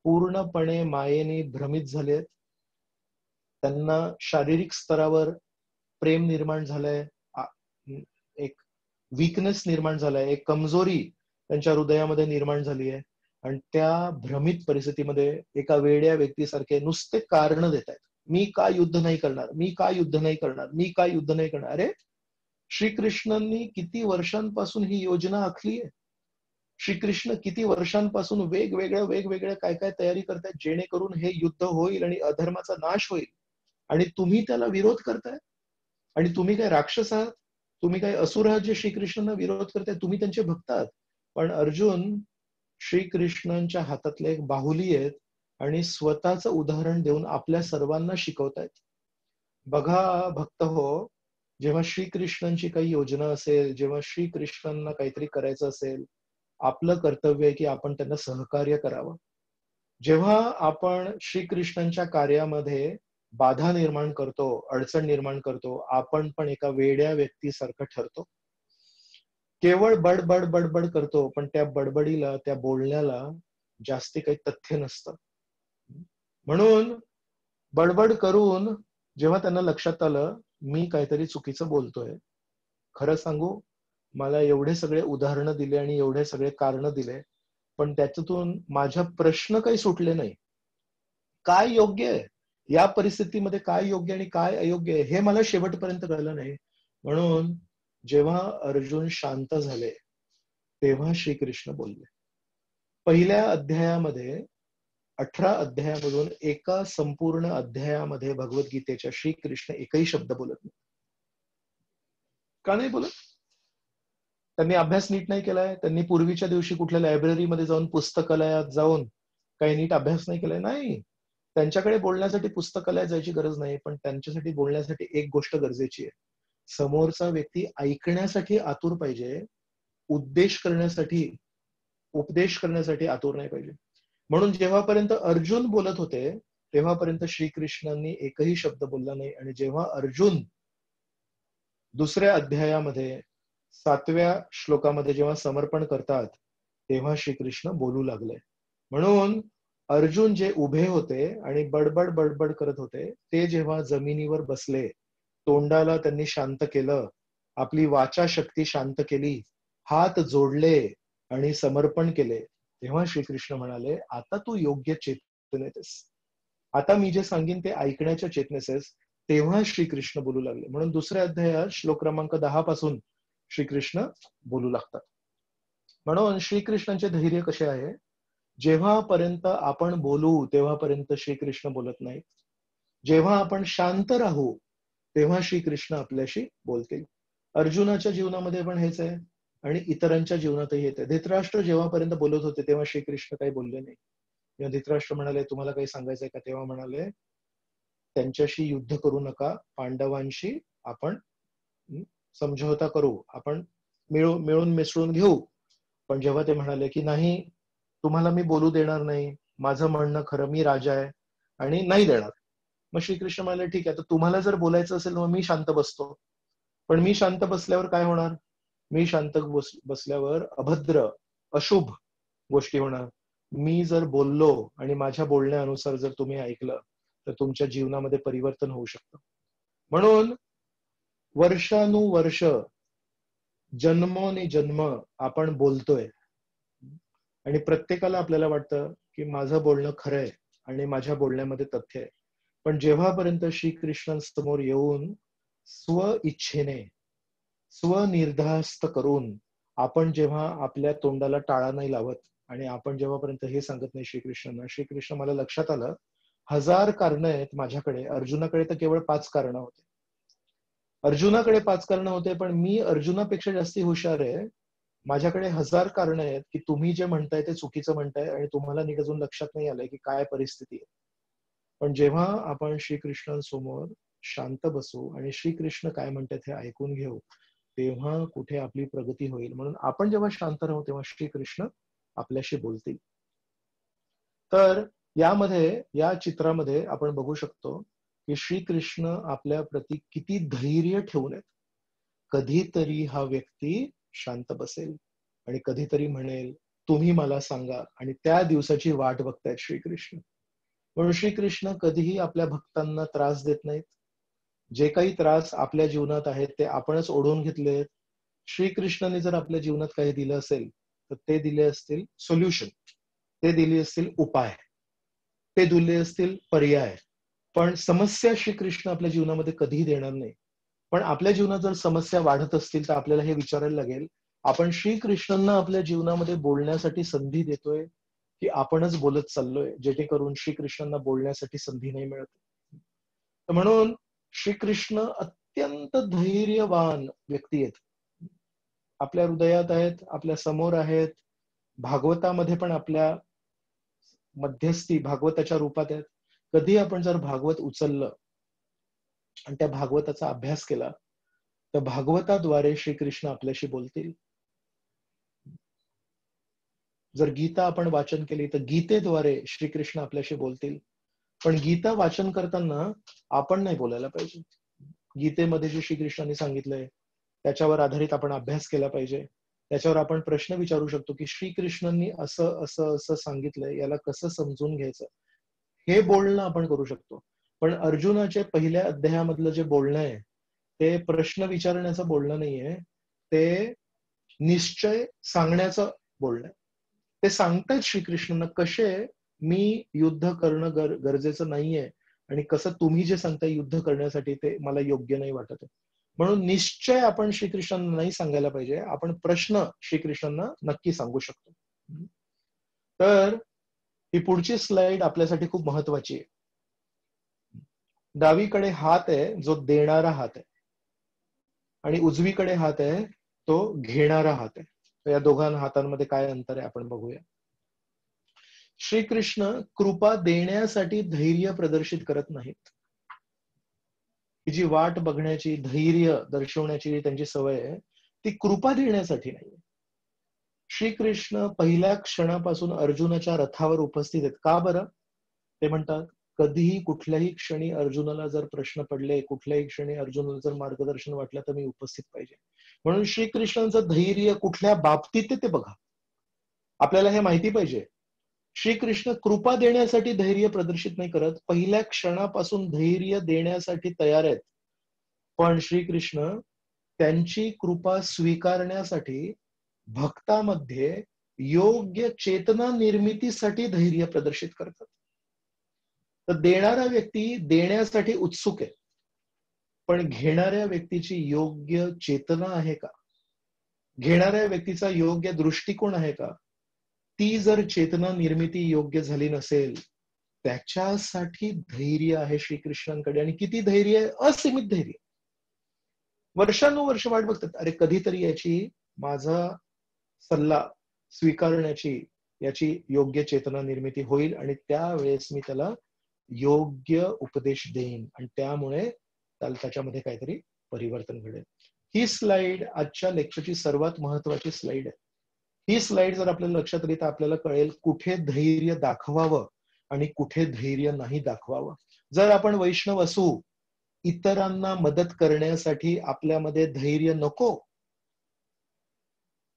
पूर्णपणे मायेने भ्रमित झालेत. त्यांना शारीरिक स्तरावर प्रेम निर्माण झालंय, एक वीकनेस निर्माण झालाय, एक कमजोरी त्यांच्या हृदयामध्ये निर्माण झाली आहे, आणि त्या भ्रमित परिस्थितीमध्ये एका वेड्या व्यक्तीसारखे नुसते कारण देत आहेत. मी का युद्ध नाही करणार, मी का युद्ध नाही करणार, मी का युद्ध नाही करणार. अरे श्रीकृष्णांनी किती वर्षांपासून ही योजना आखली आहे. श्रीकृष्ण किती वर्षांपासून वेगवेगळ्या काय काय तयारी करतायत जेणेकरून हे युद्ध होईल आणि अधर्माचा नाश होईल, आणि तुम्ही त्याला विरोध करताय. आणि तुम्ही काय राक्षस आहात, तुम्ही काय असुर आहात जे श्रीकृष्णांना विरोध करताय, तुम्ही त्यांचे भक्त आहात. पण अर्जुन श्रीकृष्णांच्या हातातले एक बाहुली आहेत, आणि स्वतःचं उदाहरण देऊन आपल्या सर्वांना शिकवतायत. बघा भक्त हो, जेव्हा श्रीकृष्णांची काही योजना असेल, जेव्हा श्रीकृष्णांना काहीतरी करायचं असेल, आपलं कर्तव्य आहे की आपण त्यांना सहकार्य करावं. जेव्हा आपण श्रीकृष्णांच्या कार्यामध्ये बाधा निर्माण करतो, अडचण निर्माण करतो, आपण पण एका वेड्या व्यक्तीसारखं ठरतो. केवळ बडबड बडबड करतो, पण त्या बडबडीला, त्या बोलण्याला जास्ती काही तथ्य नसतं. म्हणून बडबड करून जेव्हा त्यांना लक्षात आलं मी काहीतरी चुकीचं बोलतोय, खरं सांगू, मला एवढे सगळे उदाहरणं दिले आणि एवढे सगळे कारण दिले, पण त्याच्यातून माझ्या प्रश्न काही सुटले नाही. काय योग्य आहे या परिस्थितीमध्ये, काय योग्य आणि काय अयोग्य आहे हे मला शेवटपर्यंत कळलं नाही. म्हणून जेव्हा अर्जुन शांत झाले तेव्हा श्रीकृष्ण बोलले. पहिल्या अध्यायामध्ये 18 अध्यायामधून एका संपूर्ण अध्यायामध्ये भगवद्गीतेच्या श्रीकृष्ण एकही शब्द बोलत नाही. का नाही बोलत? त्यांनी अभ्यास नीट नाही केलाय? त्यांनी पूर्वीच्या दिवशी कुठल्या लायब्ररीमध्ये जाऊन, पुस्तकालयात जाऊन काही नीट अभ्यास नाही केलाय? नाही. त्यांच्याकडे बोलण्यासाठी पुस्तकालयात जायची गरज नाही, पण त्यांच्यासाठी बोलण्यासाठी एक गोष्ट गरजेची आहे. समोरचा व्यक्ती ऐकण्यासाठी आतुर पाहिजे, उपदेश करण्यासाठी आतुर नाही पाहिजे. म्हणून जेव्हापर्यंत अर्जुन बोलत होते तेव्हापर्यंत श्रीकृष्णांनी एकही शब्द बोलला नाही, आणि जेव्हा अर्जुन दुसऱ्या अध्यायामध्ये 7व्या श्लोकामध्ये जेव्हा समर्पण करतात तेव्हा श्रीकृष्ण बोलू लागले. म्हणून अर्जुन जे उभे होते आणि बडबड बडबड करत होते ते जेव्हा जमिनीवर बसले, तोंडाला त्यांनी शांत केलं, आपली वाचा शक्ती शांत केली, हात जोडले आणि समर्पण केले, तेव्हा श्रीकृष्ण म्हणाले, आता तू योग्य चेतनेत आहेस. आता मी जे सांगेन ते ऐकण्याच्या चेतनेत आहेस. तेव्हा श्रीकृष्ण बोलू लागले. म्हणून दुसऱ्या अध्यायात श्लोक क्रमांक 10 पासून श्रीकृष्ण बोलू लागतात. म्हणून श्रीकृष्णांचे धैर्य कसे आहे, जेव्हापर्यंत आपण बोलू तेव्हापर्यंत श्रीकृष्ण बोलत नाहीत. जेव्हा आपण शांत राहू तेव्हा श्रीकृष्ण आपल्याशी बोलतील. अर्जुनाच्या जीवनामध्ये पण हेच आहे आणि इतरांच्या जीवनातही हेच आहे. धृतराष्ट्र जेव्हापर्यंत बोलत होते तेव्हा श्रीकृष्ण काही बोलले नाही. तेव्हा धृतराष्ट्र म्हणाले, तुम्हाला काही सांगायचंय का? तेव्हा म्हणाले, त्यांच्याशी युद्ध करू नका, पांडवांशी आपण समझोता करू, आपण मिळून मिसळून घेऊ. पण जेव्हा ते म्हणाले की नाही, तुम्हाला मी बोलू देणार नाही, माझं म्हणणं खरं, मी राजा आहे आणि नाही देणार, मग श्रीकृष्ण म्हणाले ठीक आहे, तर तुम्हाला जर बोलायचं असेल मग मी शांत बसतो. पण मी शांत बसल्यावर काय होणार? मी शांत बसल्यावर अभद्र अशुभ गोष्टी होणार. मी जर बोललो आणि माझ्या बोलण्यानुसार जर तुम्ही ऐकलं तर तुमच्या जीवनामध्ये परिवर्तन होऊ शकतं. म्हणून वर्षानुवर्ष, जन्मोनी जन्म आपण बोलतोय आणि प्रत्येकाला आपल्याला वाटतं की माझं बोलणं खरं आहे आणि माझ्या बोलण्यामध्ये तथ्य आहे. पण जेव्हापर्यंत श्रीकृष्णांसमोर येऊन स्व इच्छेने, स्वनिर्धास्त करून आपण जेव्हा आपल्या तोंडाला टाळा नाही लावत आणि आपण जेव्हापर्यंत हे सांगत नाही श्रीकृष्णांना, श्रीकृष्ण मला लक्षात आलं 1000 कारणं आहेत माझ्याकडे, अर्जुनाकडे तर केवळ 5 कारणं होते. अर्जुनाकडे 5 कारणं होते, पण मी अर्जुनापेक्षा जास्ती हुशार आहे. माझ्याकडे 1000 कारणं आहेत की तुम्ही जे म्हणताय ते चुकीचं म्हणताय आणि तुम्हाला नीट अजून लक्षात नाही आलंय की काय परिस्थिती आहे. पण जेव्हा आपण श्रीकृष्णांसमोर शांत बसू आणि श्रीकृष्ण काय म्हणतात हे ऐकून घेऊ, तेव्हा कुठे आपली प्रगती होईल. म्हणून आपण जेव्हा शांत राहू तेव्हा श्रीकृष्ण आपल्याशी बोलतील. तर यामध्ये, या चित्रामध्ये आपण बघू शकतो की श्रीकृष्ण आपल्या प्रती किती धैर्य ठेवून आहेत. कधीतरी हा व्यक्ती शांत बसेल आणि कधीतरी म्हणेल तुम्ही मला सांगा, आणि त्या दिवसाची वाट बघतायत श्रीकृष्ण. म्हणून श्रीकृष्ण कधीही आपल्या भक्तांना त्रास देत नाहीत. जे काही त्रास आपल्या जीवनात आहेत ते आपणच ओढून घेतलेत. श्रीकृष्णाने जर आपल्या जीवनात काही दिलं असेल तर ते दिले असतील सोल्युशन, ते दिले असतील उपाय, ते दिले असतील पर्याय. पण समस्या श्रीकृष्ण आपल्या जीवनामध्ये कधीही देणार नाही. पण आपल्या जीवनात जर समस्या वाढत असतील तर आपल्याला हे विचारायला लागेल, आपण श्रीकृष्णांना आपल्या जीवनामध्ये बोलण्यासाठी संधी देतोय की आपणच बोलत चाललोय, जेणेकरून श्रीकृष्णांना बोलण्यासाठी संधी नाही मिळत. तर म्हणून श्रीकृष्ण अत्यंत धैर्यवान व्यक्ती आहेत. आपल्या हृदयात आहेत, आपल्या समोर आहेत, भागवतामध्ये पण आपल्या मध्यस्थी भागवताच्या रूपात आहेत. कधी आपण जर भागवत उचललं आणि त्या भागवताचा अभ्यास केला तर भागवताद्वारे श्रीकृष्ण आपल्याशी बोलतील. जर गीता आपण वाचन केली तर गीतेद्वारे श्रीकृष्ण आपल्याशी बोलतील. पण गीता वाचन करताना आपण नाही बोलायला पाहिजे. गीतेमध्ये जे श्रीकृष्णांनी सांगितलंय त्याच्यावर आधारित आपण अभ्यास केला पाहिजे. त्याच्यावर आपण प्रश्न विचारू शकतो की श्रीकृष्णांनी असं असं असं सांगितलंय, याला कसं समजून घ्यायचं, हे बोलणं आपण करू शकतो. पण अर्जुनाचे पहिल्या अध्यायामधलं जे बोलणं आहे ते प्रश्न विचारण्याचं बोलणं नाहीये, ते निश्चय सांगण्याचं बोलणं आहे. ते सांगतायत श्रीकृष्णांना कसे मी युद्ध करणं गरजेचं नाहीये आणि कसं तुम्ही जे सांगताय युद्ध करण्यासाठी ते मला योग्य नाही वाटत आहे. म्हणून निश्चय आपण श्रीकृष्णांना नाही सांगायला पाहिजे, आपण प्रश्न श्रीकृष्णांना नक्की सांगू शकतो. तर ही पुढची स्लाइड आपल्यासाठी खूप महत्वाची आहे. डावीकडे हात आहे जो देणारा हात आहे आणि उजवीकडे हात आहे तो घेणारा हात आहे. तर या दोघां हातांमध्ये काय अंतर आहे आपण बघूया. श्रीकृष्ण कृपा देण्यासाठी धैर्य प्रदर्शित करत नाहीत. ही जी वाट बघण्याची, धैर्य दर्शवण्याची त्यांची सवय आहे ती कृपा देण्यासाठी नाही. श्रीकृष्ण पहिल्या क्षणापासून अर्जुनाच्या रथावर उपस्थित आहेत. का बरं? ते म्हणतात कधीही कुठल्याही क्षणी अर्जुनाला जर प्रश्न पडले, कुठल्याही क्षणी अर्जुनाला जर मार्गदर्शन वाटलं तर मी उपस्थित पाहिजे. म्हणून श्रीकृष्णांचं धैर्य कुठल्या बाबतीत ते बघा, आपल्याला हे माहिती पाहिजे. श्रीकृष्ण कृपा देण्यासाठी धैर्य प्रदर्शित नाही करत, पहिल्या क्षणापासून धैर्य देण्यासाठी तयार आहेत. पण श्रीकृष्ण त्यांची कृपा स्वीकारण्यासाठी भक्तामध्ये योग्य चेतना निर्मितीसाठी धैर्य प्रदर्शित करतात. तर देणारा व्यक्ती देण्यासाठी उत्सुक आहे. पण घेणाऱ्या व्यक्तीची योग्य चेतना आहे का, घेणाऱ्या व्यक्तीचा योग्य दृष्टिकोन आहे का, ती जर चेतना निर्मिती योग्य झाली नसेल, त्याच्यासाठी धैर्य आहे श्रीकृष्णांकडे. आणि किती धैर्य आहे? असीमित धैर्य. वर्षानुवर्ष वाट बघतात, अरे कधीतरी याची माझा सल्ला स्वीकारण्याची, याची योग्य चेतना निर्मिती होईल आणि त्यावेळेस मी त्याला योग्य उपदेश देईन आणि त्यामुळे त्याच्यामध्ये काहीतरी परिवर्तन घडेल. ही स्लाइड आजच्या लेक्चरची सर्वात महत्वाची स्लाइड आहे. ही स्लाइड जर आपल्याला लक्षात आली तर आपल्याला कळेल कुठे धैर्य दाखवावं आणि कुठे धैर्य नाही दाखवावं. जर आपण वैष्णव असू, इतरांना मदत करण्यासाठी आपल्यामध्ये धैर्य नको,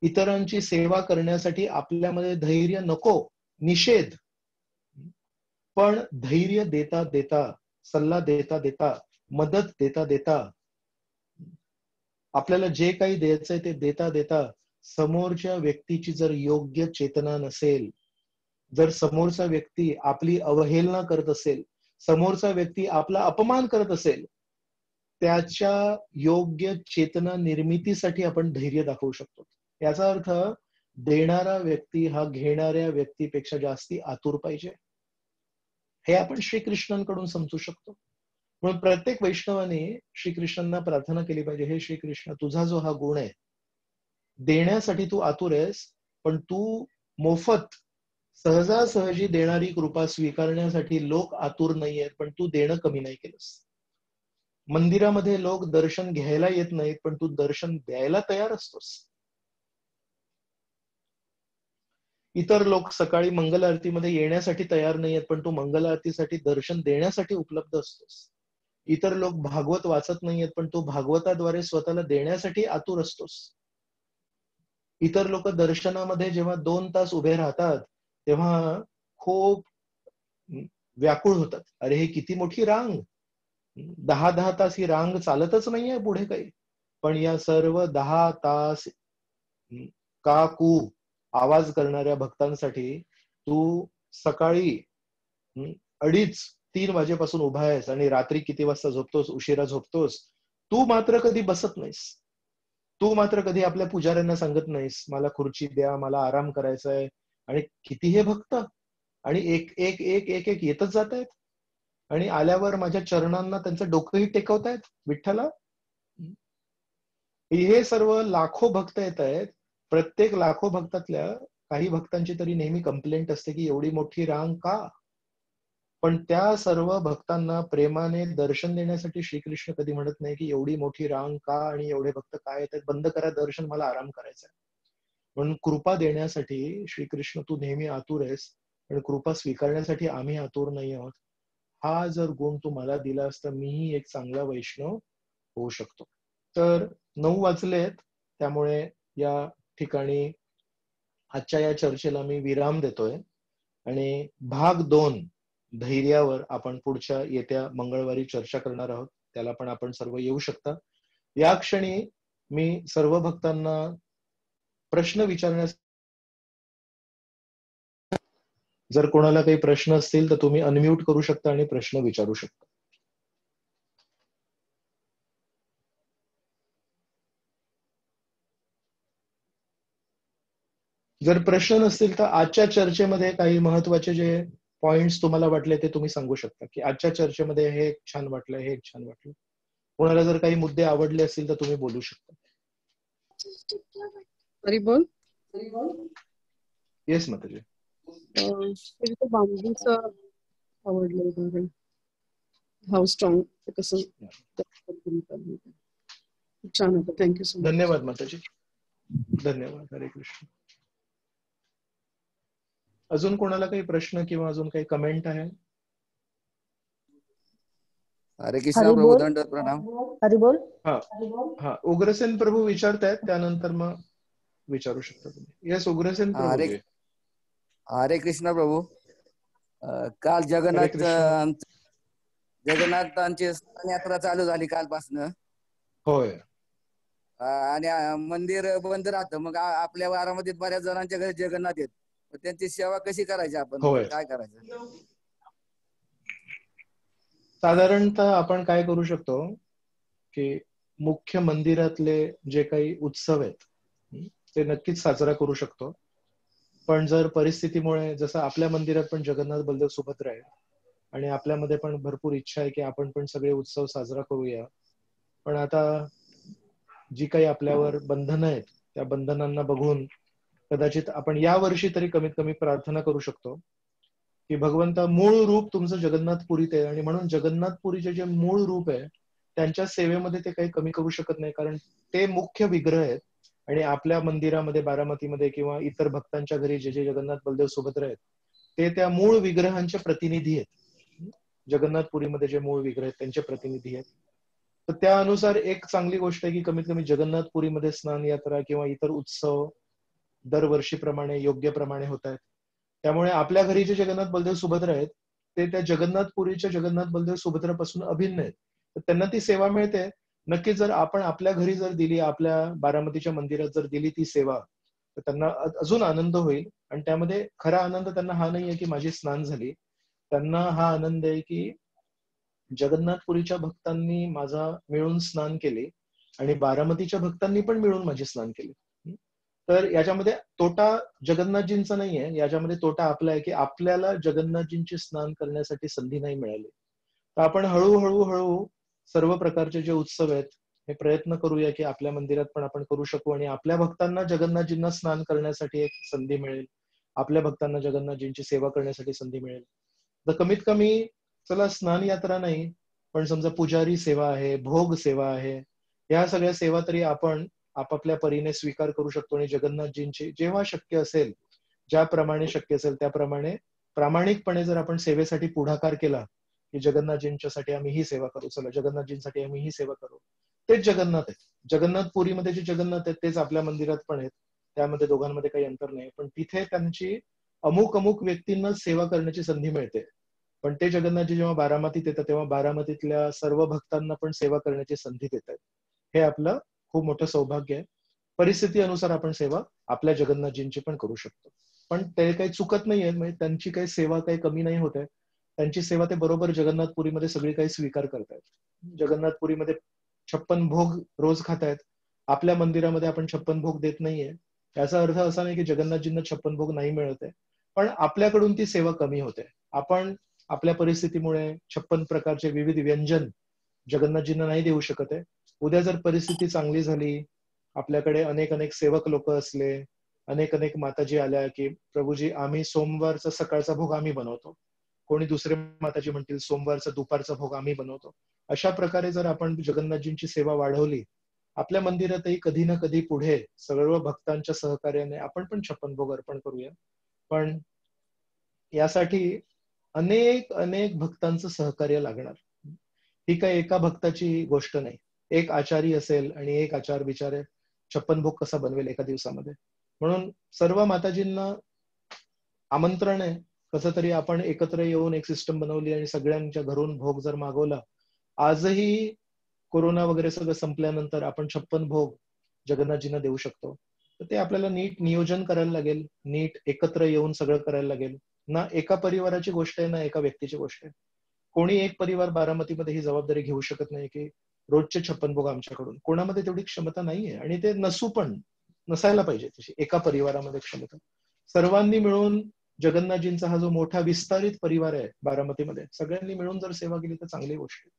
इतरांची सेवा करण्यासाठी आपल्यामध्ये धैर्य नको, निषेध. पण धैर्य देता देता, सल्ला देता देता, मदत देता देता, आपल्याला जे काही द्यायचंय ते देता देता, समोरच्या व्यक्तीची जर योग्य चेतना नसेल, जर समोरचा व्यक्ती आपली अवहेलना करत असेल, समोरचा व्यक्ती आपला अपमान करत असेल, त्याच्या योग्य चेतना निर्मितीसाठी आपण धैर्य दाखवू शकतो. याचा अर्थ देणारा व्यक्ती हा घेणाऱ्या व्यक्तीपेक्षा जास्ती आतुर पाहिजे. हे आपण श्रीकृष्णांकडून समजू शकतो. म्हणून प्रत्येक वैष्णवाने श्रीकृष्णांना प्रार्थना केली पाहिजे, हे श्रीकृष्ण, तुझा जो हा गुण आहे, देण्यासाठी तू आतुर आहेस, पण तू मोफत सहजासहजी देणारी कृपा स्वीकारण्यासाठी लोक आतुर नाही आहेत, पण तू देणं कमी नाही केलंस. मंदिरामध्ये लोक दर्शन घ्यायला येत नाहीत, पण तू दर्शन द्यायला तयार असतोस. इतर लोक सकाळी मंगल आरतीमध्ये येण्यासाठी तयार नाही आहेत, पण तू मंगल आरतीसाठी दर्शन देण्यासाठी उपलब्ध असतोस. इतर लोक भागवत वाचत नाही आहेत, पण तू भागवताद्वारे स्वतःला देण्यासाठी आतुर असतोस. इतर लोक दर्शनामध्ये जेव्हा 2 तास उभे राहतात तेव्हा खूप व्याकुळ होतात, अरे हे किती मोठी रांग, 10 तास ही रांग चालतच नाहीये पुढे काही. पण या सर्व 10 तास काकू आवाज करणाऱ्या भक्तांसाठी तू सकाळी 2:30-3 वाजेपासून उभा आहेस आणि रात्री किती वाजता झोपतोस, उशिरा झोपतोस. तू मात्र कधी बसत नाहीस. तू मात्र कधी आपल्या पुजाऱ्यांना सांगत नाहीस, मला खुर्ची द्या, मला आराम करायचा आहे. आणि किती हे भक्त, आणि एक एक एक एक एक येतच जात आहेत आणि आल्यावर माझ्या चरणांना त्यांचं डोकंही टेकवतायत विठ्ठला. हे सर्व लाखो भक्त येत आहेत. प्रत्येक लाखो भक्तातल्या काही भक्तांची तरी नेहमी कंप्लेंट असते की एवढी मोठी रांग का. पण त्या सर्व भक्तांना प्रेमाने दर्शन देण्यासाठी श्रीकृष्ण कधी म्हणत नाही की एवढी मोठी रांग का आणि एवढे भक्त काय येतात, बंद करा दर्शन, मला आराम करायचा आहे. म्हणून कृपा देण्यासाठी श्रीकृष्ण तू नेहमी आतुर आहेस, पण कृपा स्वीकारण्यासाठी आम्ही आतुर नाही आहोत. हा जर गुण तू मला दिला असता, मीही एक चांगला वैष्णव होऊ शकतो. तर 9 वाजलेत, त्यामुळे या ठिकाणी आजच्या या चर्चेला मी विराम देतोय आणि भाग 2 धैर्यावर आपण पुढच्या येत्या मंगळवारी चर्चा करणार आहोत. त्याला पण आपण सर्व येऊ शकता. या क्षणी मी सर्व भक्तांना प्रश्न विचारण्यास, जर कोणाला काही प्रश्न असतील तर तुम्ही अनम्यूट करू शकता आणि प्रश्न विचारू शकता. जर प्रश्न नसतील तर आजच्या चर्चेमध्ये काही महत्वाचे जे पॉइंट्स तुम्हाला वाटले ते तुम्ही सांगू शकता की आजच्या चर्चेमध्ये हे छान वाटलं, हे छान वाटलं. कोणाला जर काही मुद्दे आवडले असतील तर तुम्ही बोलू शकता. हरी बोल. येस माताजी. बांबूचं आवडलं, हाऊ स्ट्रॉंग, कसं छान होतं. Thank you so much. धन्यवाद माताजी, धन्यवाद. हरे कृष्ण. अजून कोणाला काही प्रश्न किंवा अजून काही कमेंट आहे? हरे कृष्णा प्रभू, दंडवत प्रणाम. हरी बोल. हा उग्रसेन प्रभू विचारतायत, त्यानंतर मग विचारू शकता तुम्ही. येस उग्रसेन प्रभू. हरे कृष्णा प्रभू. काल जगन्नाथांची यात्रा चालू झाली कालपासून. होय. आणि मंदिर बंद राहतं, मग आपल्या वारामध्ये बऱ्याच जणांच्या घरी जगन्नाथ येत, त्यांची सेवा कशी करायची आपण, काय करायचं? साधारणतः आपण काय करू शकतो, की मुख्य मंदिरातले जे काही उत्सव आहेत ते नक्कीच साजरा करू शकतो. पण जर परिस्थितीमुळे, जसं आपल्या मंदिरात पण जगन्नाथ बलदेव सुभद्रा आहे आणि आपल्यामध्ये पण भरपूर इच्छा आहे की आपण पण सगळे उत्सव साजरा करूया, पण आता जी काही आपल्यावर बंधनं आहेत त्या बंधनांना बघून कदाचित आपण या वर्षी तरी कमीत कमी प्रार्थना करू शकतो की भगवंता, मूळ रूप तुमचं जगन्नाथपुरीत आहे आणि म्हणून जगन्नाथपुरीचे जे मूळ रूप आहे त्यांच्या सेवेमध्ये ते काही कमी करू शकत नाही, कारण ते मुख्य विग्रह आहेत. आणि आपल्या मंदिरामध्ये, बारामतीमध्ये किंवा इतर भक्तांच्या घरी जे जे जगन्नाथ बलदेव सुभद्रा आहेत ते त्या मूळ विग्रहांचे प्रतिनिधी आहेत. जगन्नाथपुरीमध्ये जे मूळ विग्रह आहेत त्यांचे प्रतिनिधी आहेत. तर त्या अनुसार एक चांगली गोष्ट आहे की कमीत कमी जगन्नाथपुरीमध्ये स्नान यात्रा किंवा इतर उत्सव दरवर्षीप्रमाणे योग्य प्रमाणे होत आहेत. त्यामुळे आपल्या घरी जे जगन्नाथ बलदेव सुभद्रा आहेत ते त्या जगन्नाथपुरीच्या जगन्नाथ बलदेव सुभद्रापासून अभिन्न आहेत. तर त्यांना ती सेवा मिळते. नक्कीच जर आपण आपल्या घरी जर दिली, आपल्या बारामतीच्या मंदिरात जर दिली ती सेवा, तर त्यांना अजून आनंद होईल. आणि त्यामध्ये खरा आनंद त्यांना हा नाहीये की माझी स्नान झाली, त्यांना हा आनंद आहे की जगन्नाथपुरीच्या भक्तांनी माझा मिळून स्नान केले आणि बारामतीच्या भक्तांनी पण मिळून माझे स्नान केले. तर याच्यामध्ये तोटा जगन्नाथजींचा नाहीये, याच्यामध्ये तोटा आपला आहे की आपल्याला जगन्नाथजींचे स्नान करण्यासाठी संधी नाही मिळाली. तर आपण हळूहळू सर्व प्रकारचे जे उत्सव आहेत हे प्रयत्न करूया की आपल्या मंदिरात पण आपण करू शकू आणि आपल्या भक्तांना जगन्नाथजींना स्नान करण्यासाठी एक संधी मिळेल, आपल्या भक्तांना जगन्नाथजींची सेवा करण्यासाठी संधी मिळेल. तर कमीत कमी चला स्नान यात्रा नाही, पण समजा पुजारी सेवा आहे, भोग सेवा आहे, या सगळ्या सेवा तरी आपण आपापल्या परीने स्वीकार करू शकतो. आणि जगन्नाथजींची जेव्हा शक्य असेल, ज्याप्रमाणे शक्य असेल त्याप्रमाणे प्रामाणिकपणे जर आपण सेवेसाठी पुढाकार केला की जगन्नाथजींच्यासाठी आम्ही ही सेवा करू, चला जगन्नाथजींसाठी आम्ही ही सेवा करू, तेच जगन्नाथ आहेत. जगन्नाथपुरीमध्ये जे जगन्नाथ आहेत तेच आपल्या मंदिरात पण आहेत, त्यामध्ये दोघांमध्ये काही अंतर नाही. पण तिथे त्यांची अमुक व्यक्तींना सेवा करण्याची संधी मिळते. पण ते जगन्नाथजी जेव्हा बारामतीत येतात तेव्हा बारामतीतल्या सर्व भक्तांना पण सेवा करण्याची संधी देत आहेत. हे आपलं खूप मोठं सौभाग्य आहे. परिस्थिती अनुसार आपण सेवा आपल्या जगन्नाथजींची पण करू शकतो. पण ते काही चुकत नाहीये, म्हणजे त्यांची काही सेवा काही कमी नाही होत आहे. त्यांची सेवा ते बरोबर जगन्नाथपुरीमध्ये सगळी काही स्वीकार करतायत. जगन्नाथपुरीमध्ये 56 भोग रोज खातायत. आपल्या मंदिरामध्ये आपण 56 भोग देत नाहीये. याचा अर्थ असा नाही की जगन्नाथजींना 56 भोग नाही मिळत आहे, पण आपल्याकडून ती सेवा कमी होते. आपण आपल्या परिस्थितीमुळे 56 प्रकारचे विविध व्यंजन जगन्नाथजींना नाही देऊ शकत आहे. उद्या जर परिस्थिती चांगली झाली, आपल्याकडे अनेक सेवक लोक असले, अनेक माताजी आल्या की प्रभूजी आम्ही सोमवारचा सकाळचा भोग आम्ही बनवतो, कोणी दुसरे माताजी म्हणतील सोमवारचा दुपारचा भोग आम्ही बनवतो. अशा प्रकारे जर आपण जगन्नाथजींची सेवा वाढवली, आपल्या मंदिरातही कधी ना कधी पुढे सर्व भक्तांच्या सहकार्याने आपण पण 56 भोग अर्पण करूया. पण यासाठी अनेक भक्तांचं सहकार्य लागणार. ही काही एका भक्ताची गोष्ट नाही. एक आचारी असेल आणि एक आचार बिचारे 56 भोग कसा बनवेल एका दिवसामध्ये. म्हणून सर्व माताजींना आमंत्रण आहे, कसं तरी आपण एकत्र येऊन एक सिस्टम बनवली आणि सगळ्यांच्या घरून भोग जर मागवला. आजही कोरोना वगैरे सगळं संपल्यानंतर आपण 56 भोग जगन्नाथजींना देऊ शकतो. तर ते आपल्याला नीट नियोजन करायला लागेल, नीट एकत्र येऊन सगळं करायला लागेल. ना एका परिवाराची गोष्ट आहे ना एका व्यक्तीची गोष्ट आहे. कोणी एक परिवार बारामतीमध्ये ही जबाबदारी घेऊ शकत नाही की रोजचे 56 भोग आमच्याकडून. कोणामध्ये तेवढी क्षमता नाहीये आणि ते नसायला पाहिजे तशी एका परिवारामध्ये क्षमता. सर्वांनी मिळून जगन्नाथजींचा हा जो मोठा विस्तारित परिवार आहे बारामतीमध्ये, सगळ्यांनी मिळून जर सेवा केली तर चांगली गोष्ट आहे.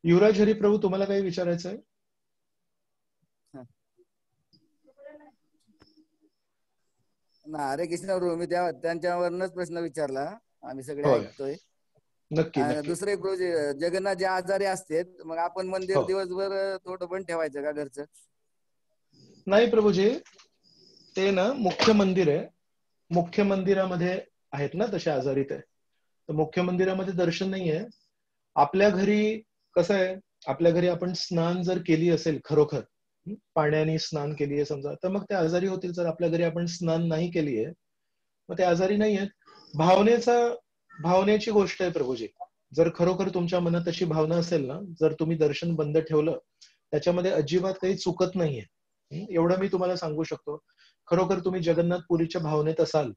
युवराज हरिप्रभू, तुम्हाला काही विचारायचं आहे? हरे कृष्ण प्रभू, मी त्यांच्यावरच प्रश्न विचारला, आम्ही सगळे होय. ऐकतोय. नक्की. दुसरं एक प्रभू, जगन्नाथ जे आजारी असतात मग आपण मंदिर दिवसभर थोडं बंद ठेवायचं का घरचं? नाही प्रभूजी, ते ना मुख्य मंदिर आहे, मुख्य मंदिरामध्ये आहेत ना तसे आजारी ते. तर मुख्य मंदिरामध्ये दर्शन नाहीये. आपल्या घरी कसं आहे, आपल्या घरी आपण स्नान जर केली असेल खरोखर, पाण्याने स्नान केली आहे समजा, तर मग ते आजारी होतील. जर आपल्या घरी आपण स्नान नाही केली आहे मग ते आजारी नाही आहेत. भावनेची गोष्ट आहे प्रभूजी. जर खरोखर तुमच्या मनात अशी भावना असेल ना, जर तुम्ही दर्शन बंद ठेवलं त्याच्यामध्ये अजिबात काही चुकत नाहीये. एवढं मी तुम्हाला सांगू शकतो. खरोखर तुम्ही जगन्नाथपुरीच्या भावनेत असाल,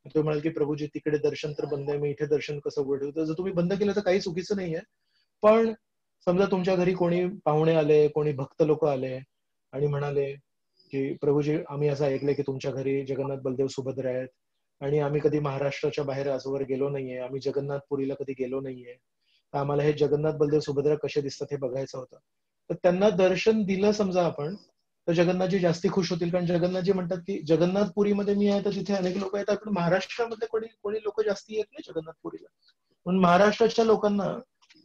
तुम्ही म्हणाल की प्रभूजी तिकडे दर्शन तर बंद आहे, मी इथे दर्शन कसं उघड ठेवतो. जर तुम्ही बंद केलं तर काही चुकीचं नाहीये. पण समजा तुमच्या घरी कोणी पाहुणे आले, कोणी भक्त लोक आले आणि म्हणाले की प्रभूजी, आम्ही असं ऐकलंय की तुमच्या घरी जगन्नाथ बलदेव सुभद्रा आहेत आणि आम्ही कधी महाराष्ट्राच्या बाहेर आजवर गेलो नाहीये, आम्ही जगन्नाथपुरीला कधी गेलो नाहीये, तर आम्हाला हे जगन्नाथ बलदेव सुभद्रा कसे दिसतात हे बघायचं होतं. तर त्यांना दर्शन दिलं समजा आपण, तर जगन्नाथजी जास्ती खुश होतील. कारण जगन्नाथजी म्हणतात की जगन्नाथपुरीमध्ये मी आहे तर तिथे अनेक लोक येतात, पण महाराष्ट्रामध्ये कोणी लोक जास्ती येत नाही जगन्नाथपुरीला. म्हणून महाराष्ट्राच्या लोकांना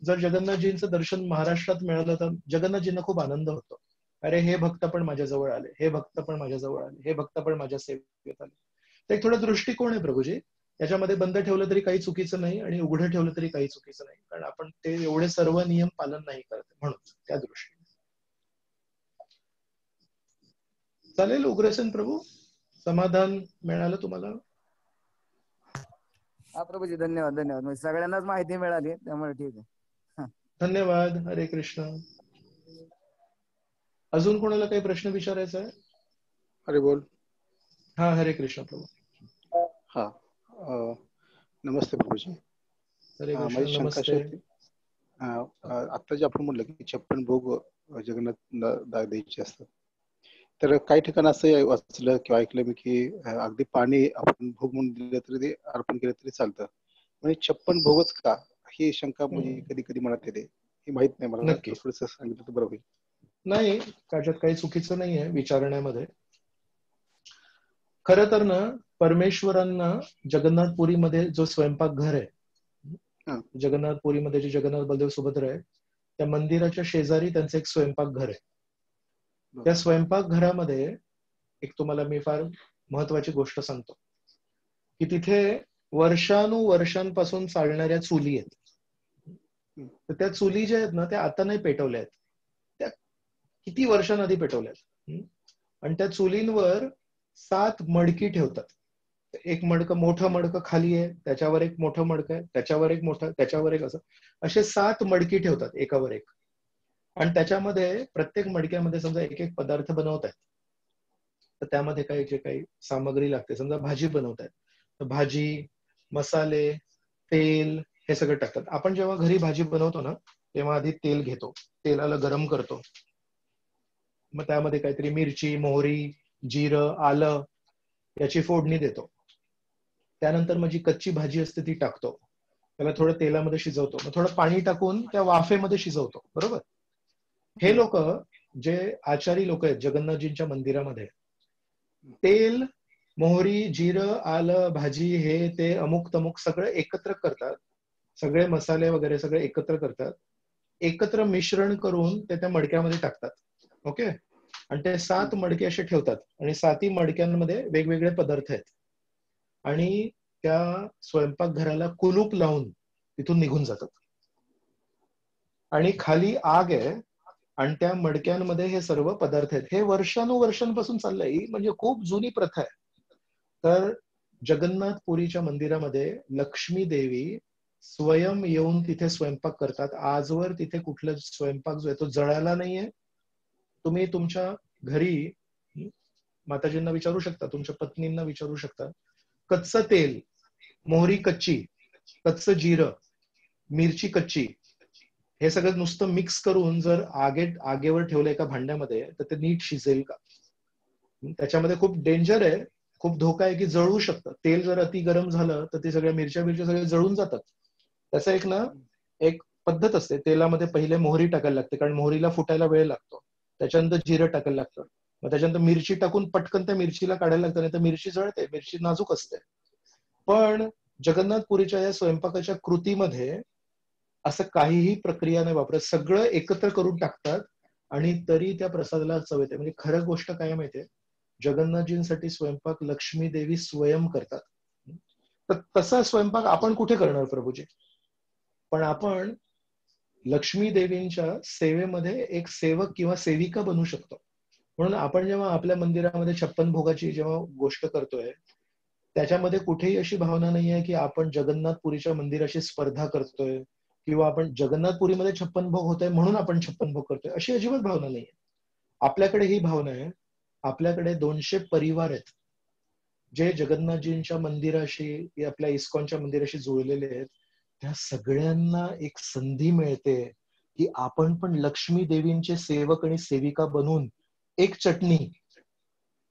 जर जगन्नाथजींचं दर्शन महाराष्ट्रात मिळालं तर जगन्नाथजींना खूप आनंद होतो. अरे हे भक्त पण माझ्याजवळ आले, हे भक्त पण माझ्याजवळ आले, हे भक्त पण माझ्या सेवेत आले. तर एक थोडा दृष्टिकोन आहे प्रभूजी. त्याच्यामध्ये बंद ठेवलं तरी काही चुकीचं नाही आणि उघडं ठेवलं तरी काही चुकीचं नाही, कारण आपण ते एवढे सर्व नियम पालन नाही करत, म्हणून त्या दृष्टीने. चालेल उग्रसेन प्रभू, समाधान मिळालं तुम्हाला? हा प्रभूजी, धन्यवाद धन्यवाद. म्हणजे सगळ्यांनाच माहिती मिळाली, त्यामुळे ठीक आहे. धन्यवाद. हरे कृष्ण. अजून कोणाला काही प्रश्न विचारायचा आहे? अरे बोल. हा, हरे कृष्ण प्रभू. हा, नमस्ते प्रभूजी. हरे कृष्ण. माझी शंका नमस्ते. होती, आता जे आपण म्हणलं की 56 भोग जगन्नाथ द्यायचे असतात, तर काही ठिकाणी असं वाचलं किंवा ऐकलं मी की अगदी पाणी आपण भोग म्हणून दिलं तरी ते अर्पण केलं तरी चालतं. म्हणजे 56 भोगच का, ही शंका म्हणजे कधी कधी मनात येते. ही माहित नाही मला, थोडंसं सांगितलं तर बरं होईल. नाही, त्याच्यात काही चुकीचं नाहीये विचारण्यामध्ये. खरं तर ना, परमेश्वरांना जगन्नाथपुरीमध्ये जो स्वयंपाकघर आहे, जगन्नाथपुरीमध्ये जे जगन्नाथ बलदेव सुभद्रा आहे, त्या मंदिराच्या शेजारी त्यांचं एक स्वयंपाकघर आहे. त्या स्वयंपाकघरामध्ये एक तुम्हाला मी फार महत्वाची गोष्ट सांगतो की तिथे वर्षानुवर्षांपासून चालणाऱ्या चुली आहेत. तर त्या चुली ज्या आहेत ना, त्या आता नाही पेटवल्या आहेत, त्या किती वर्षांआधी पेटवल्यात. आणि त्या चुलींवर 7 मडकी ठेवतात. एक मडकं, मोठं मडकं खाली आहे, त्याच्यावर एक मोठं मडकं आहे, त्याच्यावर एक मोठं, त्याच्यावर एक, असं असे 7 मडकी ठेवतात एकावर एक. आणि त्याच्यामध्ये प्रत्येक मडक्यामध्ये समजा एक एक पदार्थ बनवतायत, तर त्यामध्ये काही जे काही सामग्री लागते, समजा भाजी बनवतायत तर भाजी, मसाले, तेल हे सगळं टाकतात. आपण जेव्हा घरी भाजी बनवतो ना, तेव्हा आधी तेल घेतो, तेलाला गरम करतो, मग त्यामध्ये काहीतरी मिरची, मोहरी, जिरं, आलं याची फोडणी देतो. त्यानंतर मग जी कच्ची भाजी असते ती टाकतो, त्याला थोडं तेलामध्ये शिजवतो, मग थोडं पाणी टाकून त्या वाफेमध्ये शिजवतो. बरोबर. हे लोक जे आचारी लोक आहेत जगन्नाथजींच्या मंदिरामध्ये, तेल, मोहरी, जिरं, आलं, भाजी, हे ते अमुक तमुक सगळं एकत्र करतात, सगळे मसाले वगैरे सगळे एकत्र करतात, एकत्र मिश्रण करून ते त्या मडक्यामध्ये टाकतात. ओके. आणि ते 7 मडके असे ठेवतात आणि 7ही मडक्यांमध्ये वेगवेगळे पदार्थ आहेत. आणि त्या स्वयंपाकघराला कुलूप लावून तिथून निघून जातात. आणि खाली आग आहे आणि त्या मडक्यांमध्ये हे सर्व पदार्थ आहेत. हे वर्षानुवर्षांपासून चाललंय, ही म्हणजे खूप जुनी प्रथा आहे. तर जगन्नाथपुरीच्या मंदिरामध्ये लक्ष्मी देवी स्वयं येऊन तिथे स्वयंपाक करतात. आजवर तिथे कुठला स्वयंपाक जो आहे तो जळाला नाहीये. तुम्ही तुमच्या घरी माताजींना विचारू शकता, तुमच्या पत्नींना विचारू शकता, कच्चं तेल, मोहरी कच्ची, कच्चं जिरं, मिरची कच्ची, हे सगळं नुसतं मिक्स करून जर आगेवर ठेवलं एका भांड्यामध्ये तर ते नीट शिजेल का? त्याच्यामध्ये खूप डेंजर आहे, खूप धोका आहे की जळू शकतं. तेल जर अति गरम झालं तर ते सगळ्या मिरच्या सगळे जळून जातात. त्याचं एक पद्धत असते. तेलामध्ये पहिले मोहरी टाकायला लागते, कारण मोहरीला फुटायला वेळ लागतो. त्याच्यानंतर जिरं टाकायला लागतं, मग त्याच्यानंतर मिरची टाकून पटकन त्या मिरचीला काढायला लागतं, नाही तर मिरची जळते, मिरची नाजूक असते. पण जगन्नाथपुरीच्या या स्वयंपाकाच्या कृतीमध्ये असं काहीही प्रक्रिया नाही वापरत, सगळं एकत्र करून टाकतात आणि तरी त्या प्रसादाला चव येते. म्हणजे खरं गोष्ट काय माहितीये, जगन्नाथजींसाठी स्वयंपाक लक्ष्मी देवी स्वयं करतात. तर तसा स्वयंपाक आपण कुठे करणार प्रभूजी? पण आपण लक्ष्मी देवींच्या सेवेमध्ये एक सेवक किंवा सेविका बनू शकतो. म्हणून आपण जेव्हा आपल्या मंदिरामध्ये 56 भोगाची जेव्हा गोष्ट करतोय, त्याच्यामध्ये कुठेही अशी भावना नाही आहे की आपण जगन्नाथपुरीच्या मंदिराशी स्पर्धा करतोय किंवा आपण जगन्नाथपुरीमध्ये 56 भोग होत आहे म्हणून आपण 56 भोग करतोय, अशी अजिबात भावना नाहीये. आपल्याकडे ही भावना आहे, आपल्याकडे 200 परिवार आहेत जे जगन्नाथजींच्या मंदिराशी, आपल्या इस्कॉनच्या मंदिराशी जुळलेले आहेत. त्या सगळ्यांना एक संधी मिळते की आपण पण लक्ष्मी देवींचे सेवक आणि सेविका बनून एक चटणी,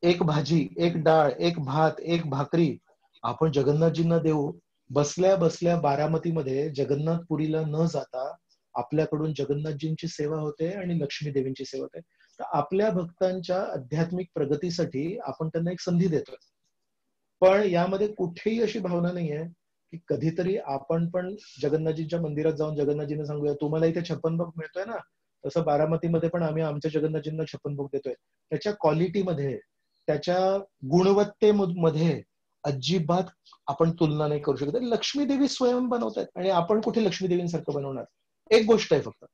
एक भाजी, एक डाळ, एक भात, एक भाकरी आपण जगन्नाथजींना देऊ. बसल्या बसल्या बारामतीमध्ये जगन्नाथपुरीला न जाता आपल्याकडून जगन्नाथजींची सेवा होते आणि लक्ष्मी देवींची सेवा होते. तर आपल्या भक्तांच्या आध्यात्मिक प्रगतीसाठी आपण त्यांना एक संधी देतोय. पण यामध्ये कुठेही अशी भावना नाहीये की कधीतरी आपण पण जगन्नाथजींच्या मंदिरात जाऊन जगन्नाथजींना सांगूया तुम्हाला इथे 56 भोग मिळतोय ना, तसं बारामतीमध्ये पण आम्ही आमच्या जगन्नाथजींना 56 भोग देतोय. त्याच्या क्वालिटीमध्ये, त्याच्या गुणवत्तेमध्ये अजिबात आपण तुलना नाही करू शकत. लक्ष्मी देवी स्वयं बनवतात आणि आपण कुठे लक्ष्मी देवींसारखं बनवणार. एक गोष्ट आहे फक्त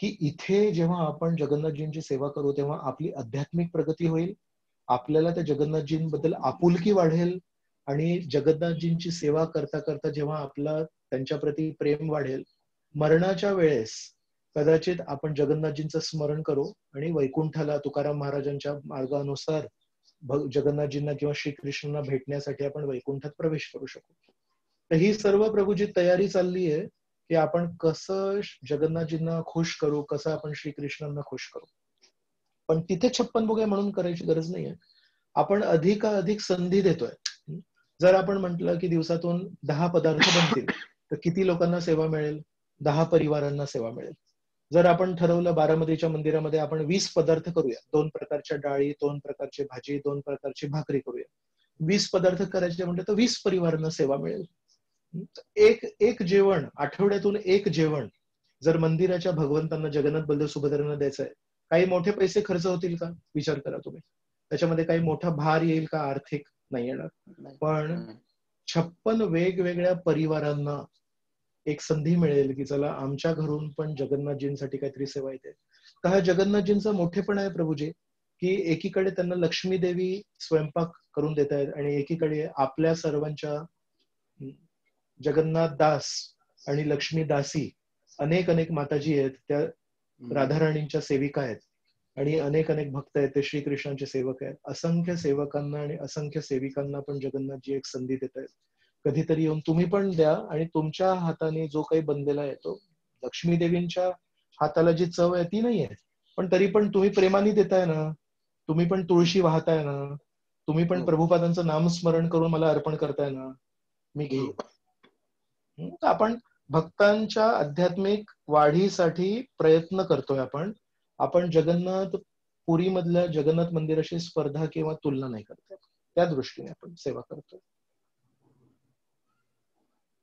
की इथे जेव्हा आपण जगन्नाथजींची सेवा करू तेव्हा आपली आध्यात्मिक प्रगती होईल, आपल्याला त्या जगन्नाथजींबद्दल आपुलकी वाढेल आणि जगन्नाथजींची सेवा करता करता जेव्हा आपला त्यांच्या प्रती प्रेम वाढेल, मरणाच्या वेळेस कदाचित आपण जगन्नाथजींचं स्मरण करू आणि वैकुंठाला तुकाराम महाराजांच्या मार्गानुसार जगन्नाथजींना किंवा श्रीकृष्णांना भेटण्यासाठी आपण वैकुंठात प्रवेश करू शकू. तर ही सर्व प्रभूची तयारी चालली आहे की आपण कसं जगन्नाथजींना खुश करू, कसं आपण श्रीकृष्णांना खुश करू. पण तिथे 56 भोग म्हणून करायची गरज नाहीये. आपण अधिकाधिक संधी देतोय. जर आपण म्हटलं की दिवसातून 10 पदार्थ बनतील तर किती लोकांना सेवा मिळेल? 10 परिवारांना सेवा मिळेल. जर आपण ठरवलं बारामतीच्या मंदिरामध्ये आपण 20 पदार्थ करूया, 2 प्रकारच्या डाळी, 2 प्रकारची भाजी, 2 प्रकारची भाकरी करूया, 20 पदार्थ करायचे म्हटलं तर 20 परिवारांना सेवा मिळेल. एक जेवण, आठवड्यातून एक जेवण जर मंदिराच्या भगवंतांना जगन्नाथ बलदेव सुभद्रांना द्यायचंय, काही मोठे पैसे खर्च होतील का? विचार करा तुम्ही. त्याच्यामध्ये काही मोठा भार येईल का? आर्थिक नाही येणार. पण 56 वेगवेगळ्या परिवारांना एक संधी मिळेल की चला आमच्या घरून पण जगन्नाथजींसाठी काहीतरी सेवा येते. तर हा जगन्नाथजींचा मोठेपण आहे प्रभूजी की एकीकडे त्यांना लक्ष्मी देवी स्वयंपाक करून देत आहेत आणि एकीकडे आपल्या सर्वांच्या जगन्नाथ दास आणि लक्ष्मी दासी अनेक अनेक माताजी आहेत, त्या राधाराणींच्या सेविका आहेत आणि अनेक अनेक भक्त आहेत, ते श्रीकृष्णांचे सेवक आहेत. असंख्य सेवकांना आणि असंख्य सेविकांना पण जगन्नाथजी एक संधी देत आहेत. कधीतरी येऊन तुम्ही पण द्या आणि तुमच्या हाताने जो काही बनलेला येतो, लक्ष्मी देवींच्या हाताला जी चव आहे ती नाही आहे, पण तरी पण तुम्ही प्रेमाने देताय ना, तुम्ही पण तुळशी वाहताय ना, तुम्ही पण प्रभुपादांचं नामस्मरण करून मला अर्पण करताय ना, मी घेईन. आपण भक्तांच्या आध्यात्मिक वाढीसाठी प्रयत्न करतोय. आपण जगन्नाथ पुरी मधल्या जगन्नाथ मंदिराशी स्पर्धा किंवा तुलना नाही करतोय, त्या दृष्टीने आपण सेवा करतोय.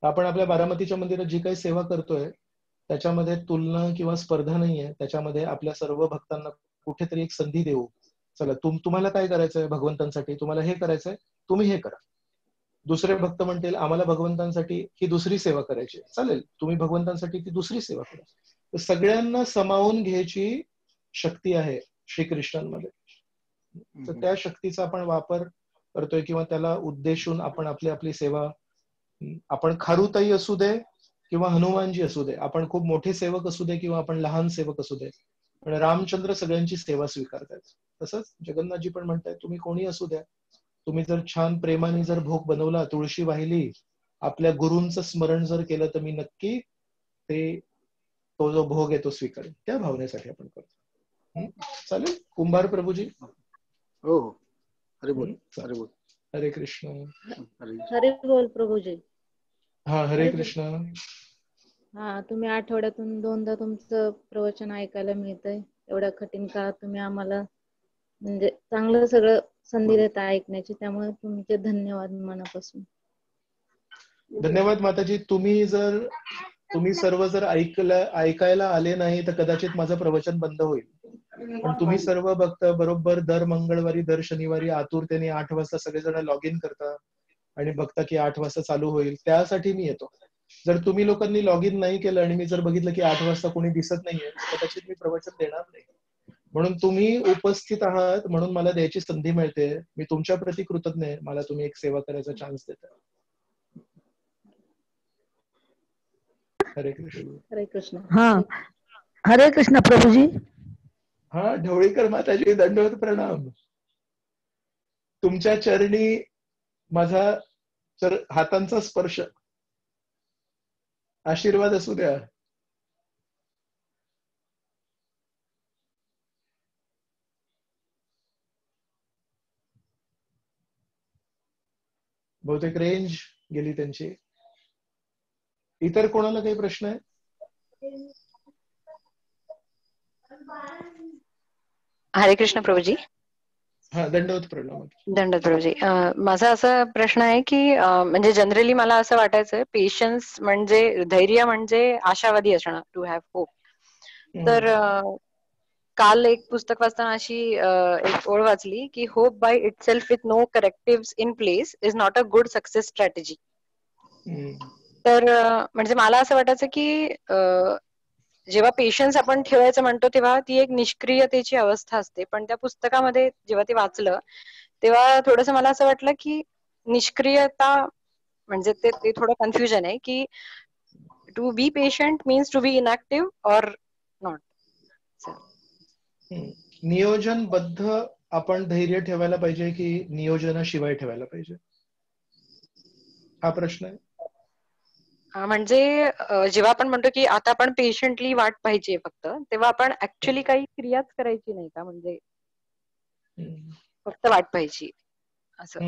आपण आपल्या बारामतीच्या मंदिरात जी काही सेवा करतोय त्याच्यामध्ये तुलना किंवा स्पर्धा नाहीये. त्याच्यामध्ये आपल्या सर्व भक्तांना कुठेतरी एक संधी देऊ, चला तुम्हाला काय करायचंय भगवंतांसाठी, तुम्हाला हे करायचंय, तुम्ही हे करा. दुसरे भक्त म्हणतील आम्हाला भगवंतांसाठी ही दुसरी सेवा करायची, चालेल, तुम्ही भगवंतांसाठी ती दुसरी सेवा करा. तर सगळ्यांना समावून घ्यायची शक्ती आहे श्रीकृष्णांमध्ये. तर त्या शक्तीचा आपण वापर करतोय किंवा त्याला उद्देशून आपण आपली सेवा, आपण खारुताई असू दे किंवा हनुमानजी असू दे, आपण खूप मोठे सेवक असू दे किंवा आपण लहान सेवक असू दे, पण रामचंद्र सगळ्यांची सेवा स्वीकारतात. तसंच जगन्नाथजी पण म्हणतात तुम्ही कोणी असू द्या, तुम्ही जर छान प्रेमाने जर भोग बनवला, तुळशी वाहिली, आपल्या गुरूंचं स्मरण जर केलं तर मी नक्की तो जो भोग आहे तो स्वीकारेन. त्या भावनेसाठी आपण करतो. चालेल कुंभार प्रभूजी? हो हो, हरे बोल, हरे बोल. हरे कृष्ण. हरे बोल प्रभूजी. हा, हरे कृष्ण. हा, तुम्ही आठवड्यातून 2दा तुमचं प्रवचन ऐकायला मिळतंय. एवढ्या कठीण काळात तुम्ही आम्हाला म्हणजे चांगलं सगळं संधी देता ऐकण्याची, त्यामुळे तुमचे धन्यवाद मनापासून. धन्यवाद माताजी. तुम्ही सर्व जर ऐकायला आले नाही तर कदाचित माझं प्रवचन बंद होईल. पण तुम्ही सर्व भक्त बरोबर दर मंगळवारी दर शनिवारी आतुरतेने 8 वाजता सगळेजण लॉग इन करता आणि बघता की 8 वाजता चालू होईल, त्यासाठी मी येतो. जर तुम्ही लोकांनी लॉग इन नाही केलं आणि मी जर बघितलं की 8 वाजता कोणी दिसत नाहीये तर कदाचित मी प्रवचन देणार नाही. म्हणून तुम्ही उपस्थित आहात म्हणून मला द्यायची संधी मिळते. मी तुमच्या प्रति कृतज्ञ आहे, मला तुम्ही एक सेवा करायचा चान्स देता. हरे कृष्ण. हरे कृष्ण. हा, हरे कृष्ण प्रभूजी. हा, ढवळीकर माताजी, दंडवत प्रणाम. तुमच्या चरणी माझा हातांचा स्पर्श, आशीर्वाद असू द्या. बहुतेक रेंज गेली त्यांची. इतर कोणाला काही प्रश्न आहे? हरे कृष्ण प्रभूजी. हा, दंडवत प्रणाम. दंडवत प्रभूजी. माझा असा प्रश्न आहे की म्हणजे जनरली मला असं वाटायचं पेशन्स म्हणजे धैर्य म्हणजे आशावादी असणं, टू हॅव होप. तर काल एक पुस्तक वाचताना अशी एक ओळ वाचली की hope by itself with no correctives in place is not a good success strategy. तर म्हणजे मला असं वाटायचं की जेव्हा पेशन्स आपण ठेवायचं म्हणतो तेव्हा ती एक निष्क्रियतेची अवस्था असते, पण त्या पुस्तकामध्ये जेव्हा ते वाचलं तेव्हा थोडस मला असं वाटलं की निष्क्रियता म्हणजे ते थोडं कन्फ्युजन आहे की to be patient means to be inactive or not. नियोजनबद्ध आपण धैर्य ठेवायला पाहिजे की नियोजनाशिवाय ठेवायला पाहिजे, हा प्रश्न आहे. म्हणजे जेव्हा आपण म्हणतो की आता आपण पेशंटली वाट पाहिजे फक्त, तेव्हा आपण ऍक्च्युअली काही क्रियाच करायची नाही का, म्हणजे फक्त वाट पाहिजे असं.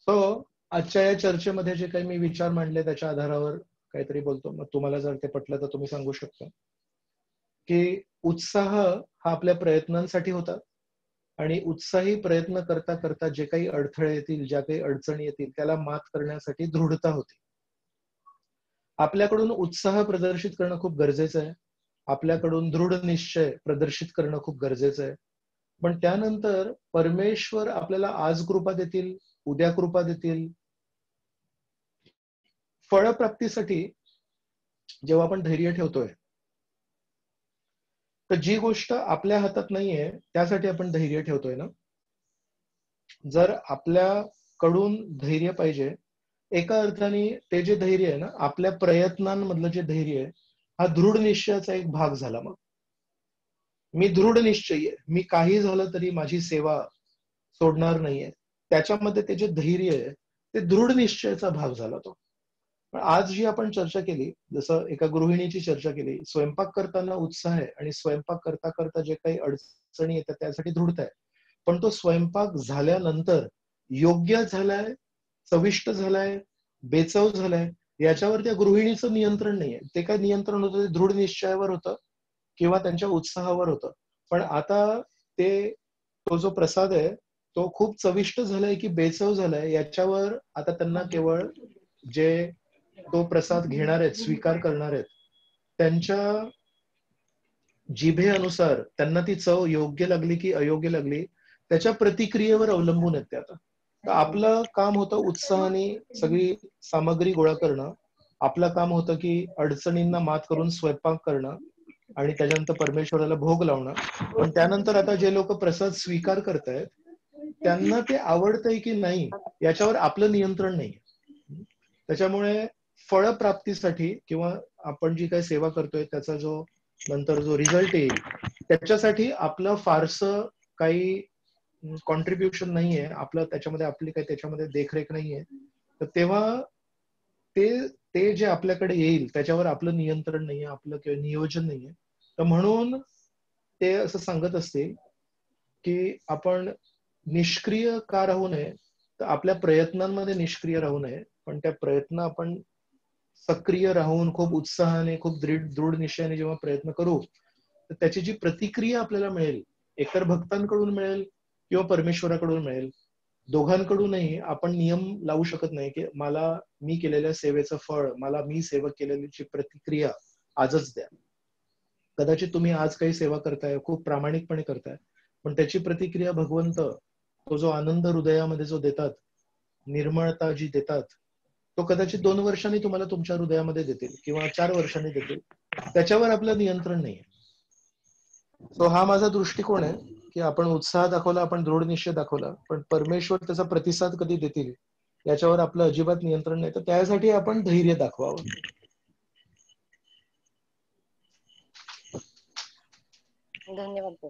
सो आजच्या या चर्चेमध्ये जे काही मी विचार मांडले त्याच्या आधारावर काहीतरी बोलतो, मग तुम्हाला जर ते पटलं तर तुम्ही सांगू शकता की उत्साह हा आपल्या प्रयत्नांसाठी होता आणि उत्साही प्रयत्न करता करता जे काही अडथळे येतील, ज्या काही अडचणी येतील त्याला मात करण्यासाठी दृढता होती. आपल्याकडून उत्साह प्रदर्शित करणं खूप गरजेचं आहे, आपल्याकडून दृढ निश्चय प्रदर्शित करणं खूप गरजेचं आहे. पण त्यानंतर परमेश्वर आपल्याला आज कृपा देतील, उद्या कृपा देतील. फळप्राप्तीसाठी जेव्हा आपण धैर्य ठेवतोय तर जी गोष्ट आपल्या हातात नाहीये त्यासाठी आपण धैर्य ठेवतोय ना. जर आपल्याकडून धैर्य पाहिजे, एका अर्थाने ते जे धैर्य आहे ना, आपल्या प्रयत्नांमधलं जे धैर्य आहे हा दृढ निश्चयाचा एक भाग झाला. मग मी दृढ निश्चयी आहे, मी काही झालं तरी माझी सेवा सोडणार नाहीये, त्याच्यामध्ये ते जे धैर्य आहे ते दृढ निश्चयाचा भाग झाला तो. पण आज जी आपण चर्चा केली, जसं एका गृहिणीची चर्चा केली, स्वयंपाक करताना उत्साह आहे आणि स्वयंपाक करता करता जे काही अडचणी येतात त्यासाठी दृढता आहे, पण तो स्वयंपाक झाल्यानंतर योग्य झालाय, चविष्ट झालाय, बेचव झालाय याच्यावर त्या गृहिणीचं नियंत्रण नाहीये. ते काय नियंत्रण होतं ते दृढ निश्चयावर होतं किंवा त्यांच्या उत्साहावर होतं. पण आता तो जो प्रसाद आहे तो खूप चविष्ट झालाय की बेचव झालाय याच्यावर आता त्यांना केवळ जे तो प्रसाद घेणार आहेत, स्वीकार करणार आहेत, त्यांच्या जिभेनुसार त्यांना ती चव योग्य लागली की अयोग्य लागली त्याच्या प्रतिक्रियेवर अवलंबून आहेत ते. आता तर आपलं काम होतं उत्साहाने सगळी सामग्री गोळा करणं, आपलं काम होतं की अडचणींना मात करून स्वयंपाक करणं आणि त्याच्यानंतर परमेश्वराला भोग लावणं. पण त्यानंतर आता जे लोक प्रसाद स्वीकार करतायत त्यांना ते आवडतंय की नाही याच्यावर आपलं नियंत्रण नाही. त्याच्यामुळे फळप्राप्तीसाठी किंवा आपण जी काही सेवा करतोय त्याचा जो नंतर जो रिझल्ट येईल त्याच्यासाठी आपलं फारसं काही कॉन्ट्रीब्युशन नाहीये, आपलं त्याच्यामध्ये आपली काही त्याच्यामध्ये देखरेख नाहीये. तर तेव्हा ते जे आपल्याकडे येईल त्याच्यावर आपलं नियंत्रण नाहीये, आपलं किंवा नियोजन नाहीये. तर म्हणून ते असं सांगत असते की आपण निष्क्रिय का राहू नये, तर आपल्या प्रयत्नांमध्ये निष्क्रिय राहू नये, पण त्या प्रयत्न आपण सक्रिय राहून खूप उत्साहाने खूप दृढ निश्चयाने जेव्हा प्रयत्न करू तर त्याची जी प्रतिक्रिया आपल्याला मिळेल, एकतर भक्तांकडून मिळेल किंवा परमेश्वराकडून मिळेल, दोघांकडूनही आपण नियम लावू शकत नाही की मी केलेल्या सेवेचं फळ, मला मी सेवा केलेलीची प्रतिक्रिया आजच द्या. कदाचित तुम्ही आज काही सेवा करताय, खूप प्रामाणिकपणे करताय, पण त्याची प्रतिक्रिया भगवंत तो जो आनंद हृदयामध्ये जो देतात, निर्मळता जी देतात, तो कदाचित 2 वर्षांनी तुम्हाला तुमच्या हृदयामध्ये देतील किंवा 4 वर्षांनी देतील. त्याच्यावर आपलं नियंत्रण नाहीये. सो हा माझा दृष्टिकोन आहे की आपण उत्साह दाखवला, आपण दृढ निश्चय दाखवला, पण परमेश्वर त्याचा प्रतिसाद कधी देतील याच्यावर आपलं अजिबात नियंत्रण नाही. तर त्यासाठी आपण धैर्य दाखवावं. धन्यवाद.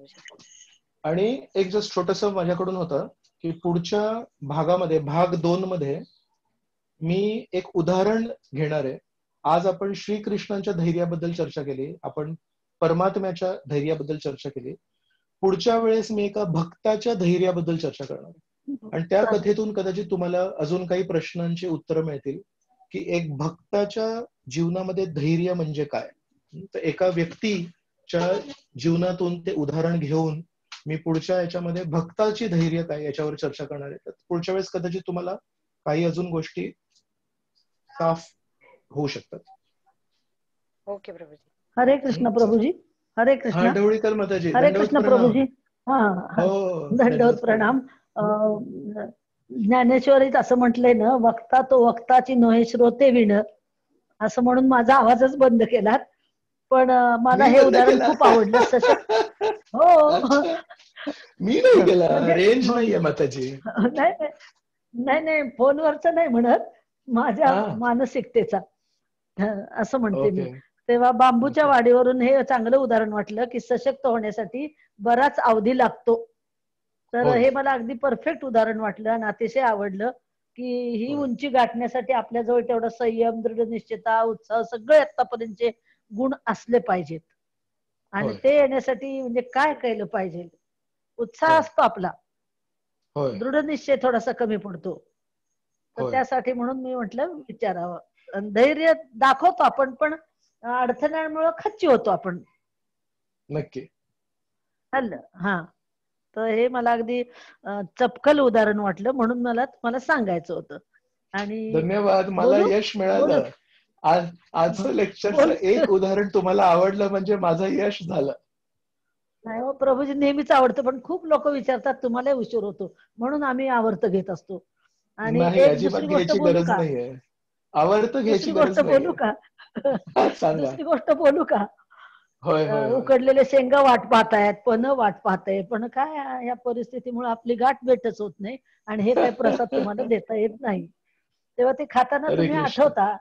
आणि एक जस्ट छोटस माझ्याकडून होतं की पुढच्या भागामध्ये भाग 2 मध्ये मी एक उदाहरण घेणार आहे. आज आपण श्रीकृष्णांच्या धैर्याबद्दल चर्चा केली, आपण परमात्म्याच्या धैर्याबद्दल चर्चा केली. पुढच्या वेळेस मी एका भक्ताच्या धैर्याबद्दल चर्चा करणार. आणि त्या कथेतून कदाचित तुम्हाला अजून काही प्रश्नांची उत्तरं मिळतील की एक भक्ताच्या जीवनामध्ये धैर्य म्हणजे काय. तर एका व्यक्तीच्या जीवनातून ते उदाहरण घेऊन मी पुढच्या याच्यामध्ये भक्ताची धैर्य काय याच्यावर चर्चा करणार आहे. तर पुढच्या वेळेस कदाचित तुम्हाला काही अजून गोष्टी साफ होऊ शकतात. ओके प्रभूजी. हरे कृष्ण प्रभूजी. हरे कृष्ण. हा ढवळीकर माताजी. हरे कृष्ण प्रभूजी. हा हो दंडवत प्रणाम. ज्ञानेश्वरीत असं म्हटलंय ना, वक्ता तो वक्ताची नोहे श्रोते विण, असं म्हणून माझा आवाजच बंद केलात. पण मला हे उदाहरण खूप आवडलं. सशक्त. हो मी नाही केला. रेंज नाहीये माताजी. नाही फोनवरच नाही म्हणत, माझ्या मानसिकतेचा असं म्हणते मी. तेव्हा बांबूच्या वाडीवरून हे चांगलं उदाहरण वाटलं की सशक्त होण्यासाठी बराच अवधी लागतो. तर हे मला अगदी परफेक्ट उदाहरण वाटलं आणि अतिशय आवडलं की ही उंची गाठण्यासाठी आपल्याजवळ तेवढा संयम, दृढ निश्चयता, उत्साह सगळे आतापर्यंतचे गुण असले पाहिजेत. आणि ते येण्यासाठी म्हणजे काय केलं पाहिजे. उत्साह असतो आपला, दृढ निश्चय थोडासा कमी पडतो. तर त्यासाठी म्हणून मी म्हटलं विचारावं. धैर्य दाखवतो आपण, पण अडथळ्यांमुळे खच्ची होतो आपण. नक्की. हा, तर हे मला अगदी चपकल उदाहरण वाटलं, म्हणून मला तुम्हाला सांगायचं होतं. आणि धन्यवाद. मला यश मिळालं. आजचं लेक्चरचं एक उदाहरण तुम्हाला आवडलं म्हणजे माझं यश झालं. नाही हो प्रभूजी, नेहमीच आवडतं, पण खूप लोक विचारतात तुम्हाला उशीर होतो म्हणून आम्ही आवर्त घेत असतो. आणि एक दुसरी गोष्ट बोलू का? दुसरी गोष्ट बोलू का? दुसरी गोष्ट बोलू का? उकडलेले शेंगा वाट पाहतायत, पण वाट पाहताय, पण काय या परिस्थितीमुळे आपली गाठ भेटच होत नाही आणि हे काही प्रसाद तुम्हाला देता येत नाही. तेव्हा ते खाताना तुम्ही आठवता,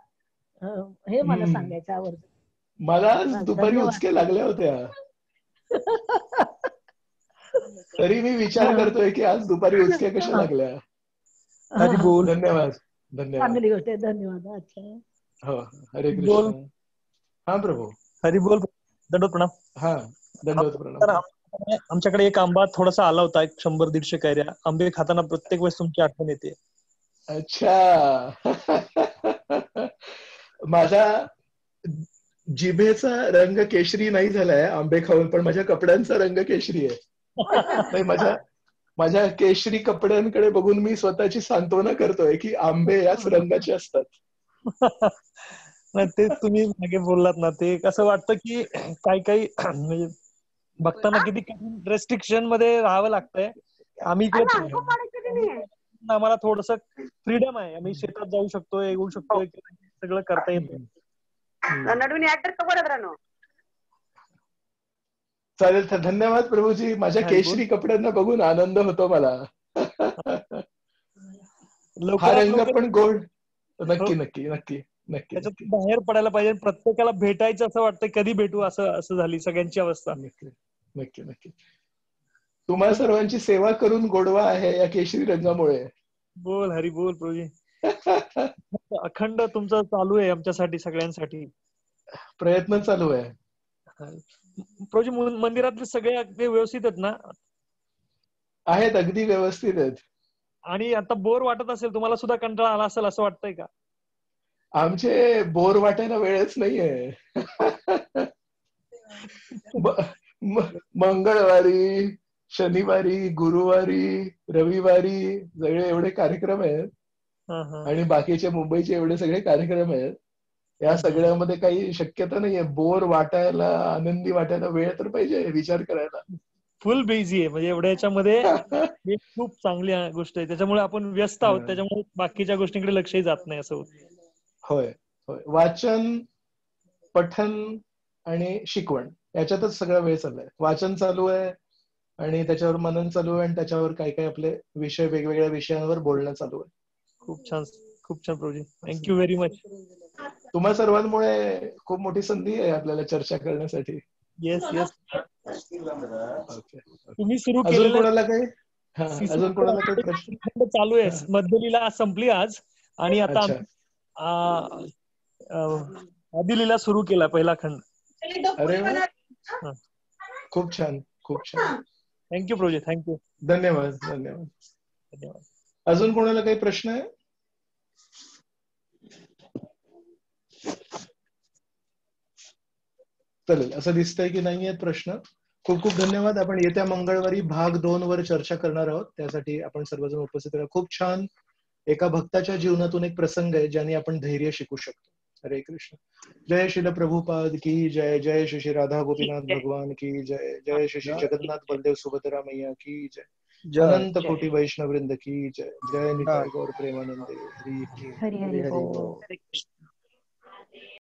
हे मला सांगायचं आवडतं. मला दुपारी उचके लागल्या होत्या, तरी मी विचार करतोय की आज दुपारी उचक्या कशा लागल्या. धन्यवाद. धन्यवाद. चांगली गोष्ट आहे. धन्यवाद. अच्छा. हो, हरे कृष्ण. हा प्रभू. हरी बोल. दंडवत प्रणाम. हा, दंडवत प्रणाम. आमच्याकडे एक आंबा थोडासा आला होता, 100-150 कैऱ्या. आंबे खाताना प्रत्येक वेळेस तुमची आठवण येते. अच्छा. माझा जिभेचा रंग केशरी नाही झालाय आंबे खाऊन, पण माझ्या कपड्यांचा रंग केशरी आहे. माझ्या केशरी कपड्यांकडे बघून मी स्वतःची सांत्वना करतोय की आंबे याच रंगाचे असतात. ते तुम्ही मागे बोललात ना, ते कसं वाटतं की काही म्हणजे बघताना किती रेस्ट्रिक्शन मध्ये राहावं लागतंय. आम्ही आम्हाला थोडस फ्रीडम आहे, आम्ही शेतात जाऊ शकतोय, येऊ शकतोय, सगळं करता येतं. चालेल. धन्यवाद प्रभूजी. माझ्या केशरी कपड्यांना बघून आनंद होतो मला. हा रंग पण गोड. नक्की नक्की नक्की नक्की त्याच्यात बाहेर पडायला पाहिजे, प्रत्येकाला भेटायचं असं वाटतं, कधी भेटू असं झाली सगळ्यांची अवस्था. नक्की नक्की नक्की. तुम्हा सर्वांची सेवा करून गोडवा आहे या केशरी रंगामुळे. बोल हरी बोल प्रभूजी. अखंड तुमचं चालू आहे आमच्यासाठी, सगळ्यांसाठी प्रयत्न चालू आहे. प्रभूजी, मंदिरातले सगळे अगदी व्यवस्थित आहेत ना? आहेत, अगदी व्यवस्थित आहेत. आणि आता बोर वाटत असेल तुम्हाला, सुद्धा कंटाळा आला असेल असं वाटतंय का? आमचे बोर वाटायला वेळच नाहीये. मंगळवारी, शनिवारी, गुरुवारी, रविवारी सगळे एवढे कार्यक्रम आहेत आणि बाकीचे मुंबईचे एवढे सगळे कार्यक्रम आहेत. या सगळ्यामध्ये काही शक्यता नाहीये बोर वाटायला, आनंदी वाटायला वेळ तर पाहिजे विचार करायला. फुल बिझी आहे म्हणजे एवढ्या याच्यामध्ये. खूप चांगली गोष्ट आहे, त्याच्यामुळे आपण व्यस्त आहोत, त्याच्यामुळे बाकीच्या गोष्टींकडे लक्षही जात नाही असं होत. होय होय. वाचन, पठन आणि शिकवण याच्यातच सगळा वेळ चाललाय. वाचन चालू आहे आणि त्याच्यावर मनन चालू आहे आणि त्याच्यावर काही काही आपले विषय, वेगवेगळ्या विषयांवर बोलणं चालू आहे. खूप छान, खूप छान प्रभूजी. Thank you very much. तुम्हा सर्वांमुळे खूप मोठी संधी आहे आपल्याला चर्चा करण्यासाठी. Yes yes. तुम्ही सुरू अजून कोणाला काही प्रश्न चालू आहे? मध्यलीला संपली आज आणि आता आदिलीला सुरू केला पहिला खंड. अरे वा, खूप छान खूप छान. थँक्यू प्रभूजी. थँक्यू. धन्यवाद धन्यवाद. धन्यवाद. अजून कोणाला काही प्रश्न आहे? चालेल, असं दिसतंय की नाही आहेत प्रश्न. खूप खूप धन्यवाद. आपण येत्या मंगळवारी भाग 2 वर चर्चा करणार आहोत. त्यासाठी आपण सर्वजण उपस्थित राहा. खूप छान एका भक्ताच्या जीवनातून एक प्रसंग आहे ज्याने आपण धैर्य शिकू शकतो. हरे कृष्ण. जय श्रील प्रभुपाद की जय. जय श्री राधा गोपीनाथ भगवान की जय. जय श्री जगन्नाथ बलदेव सुभद्रा मैया की जय. अनंत कोटि वैष्णव वृंद की जय. जय निताई गौर प्रेमानंद. हरि हरि हरि बोल.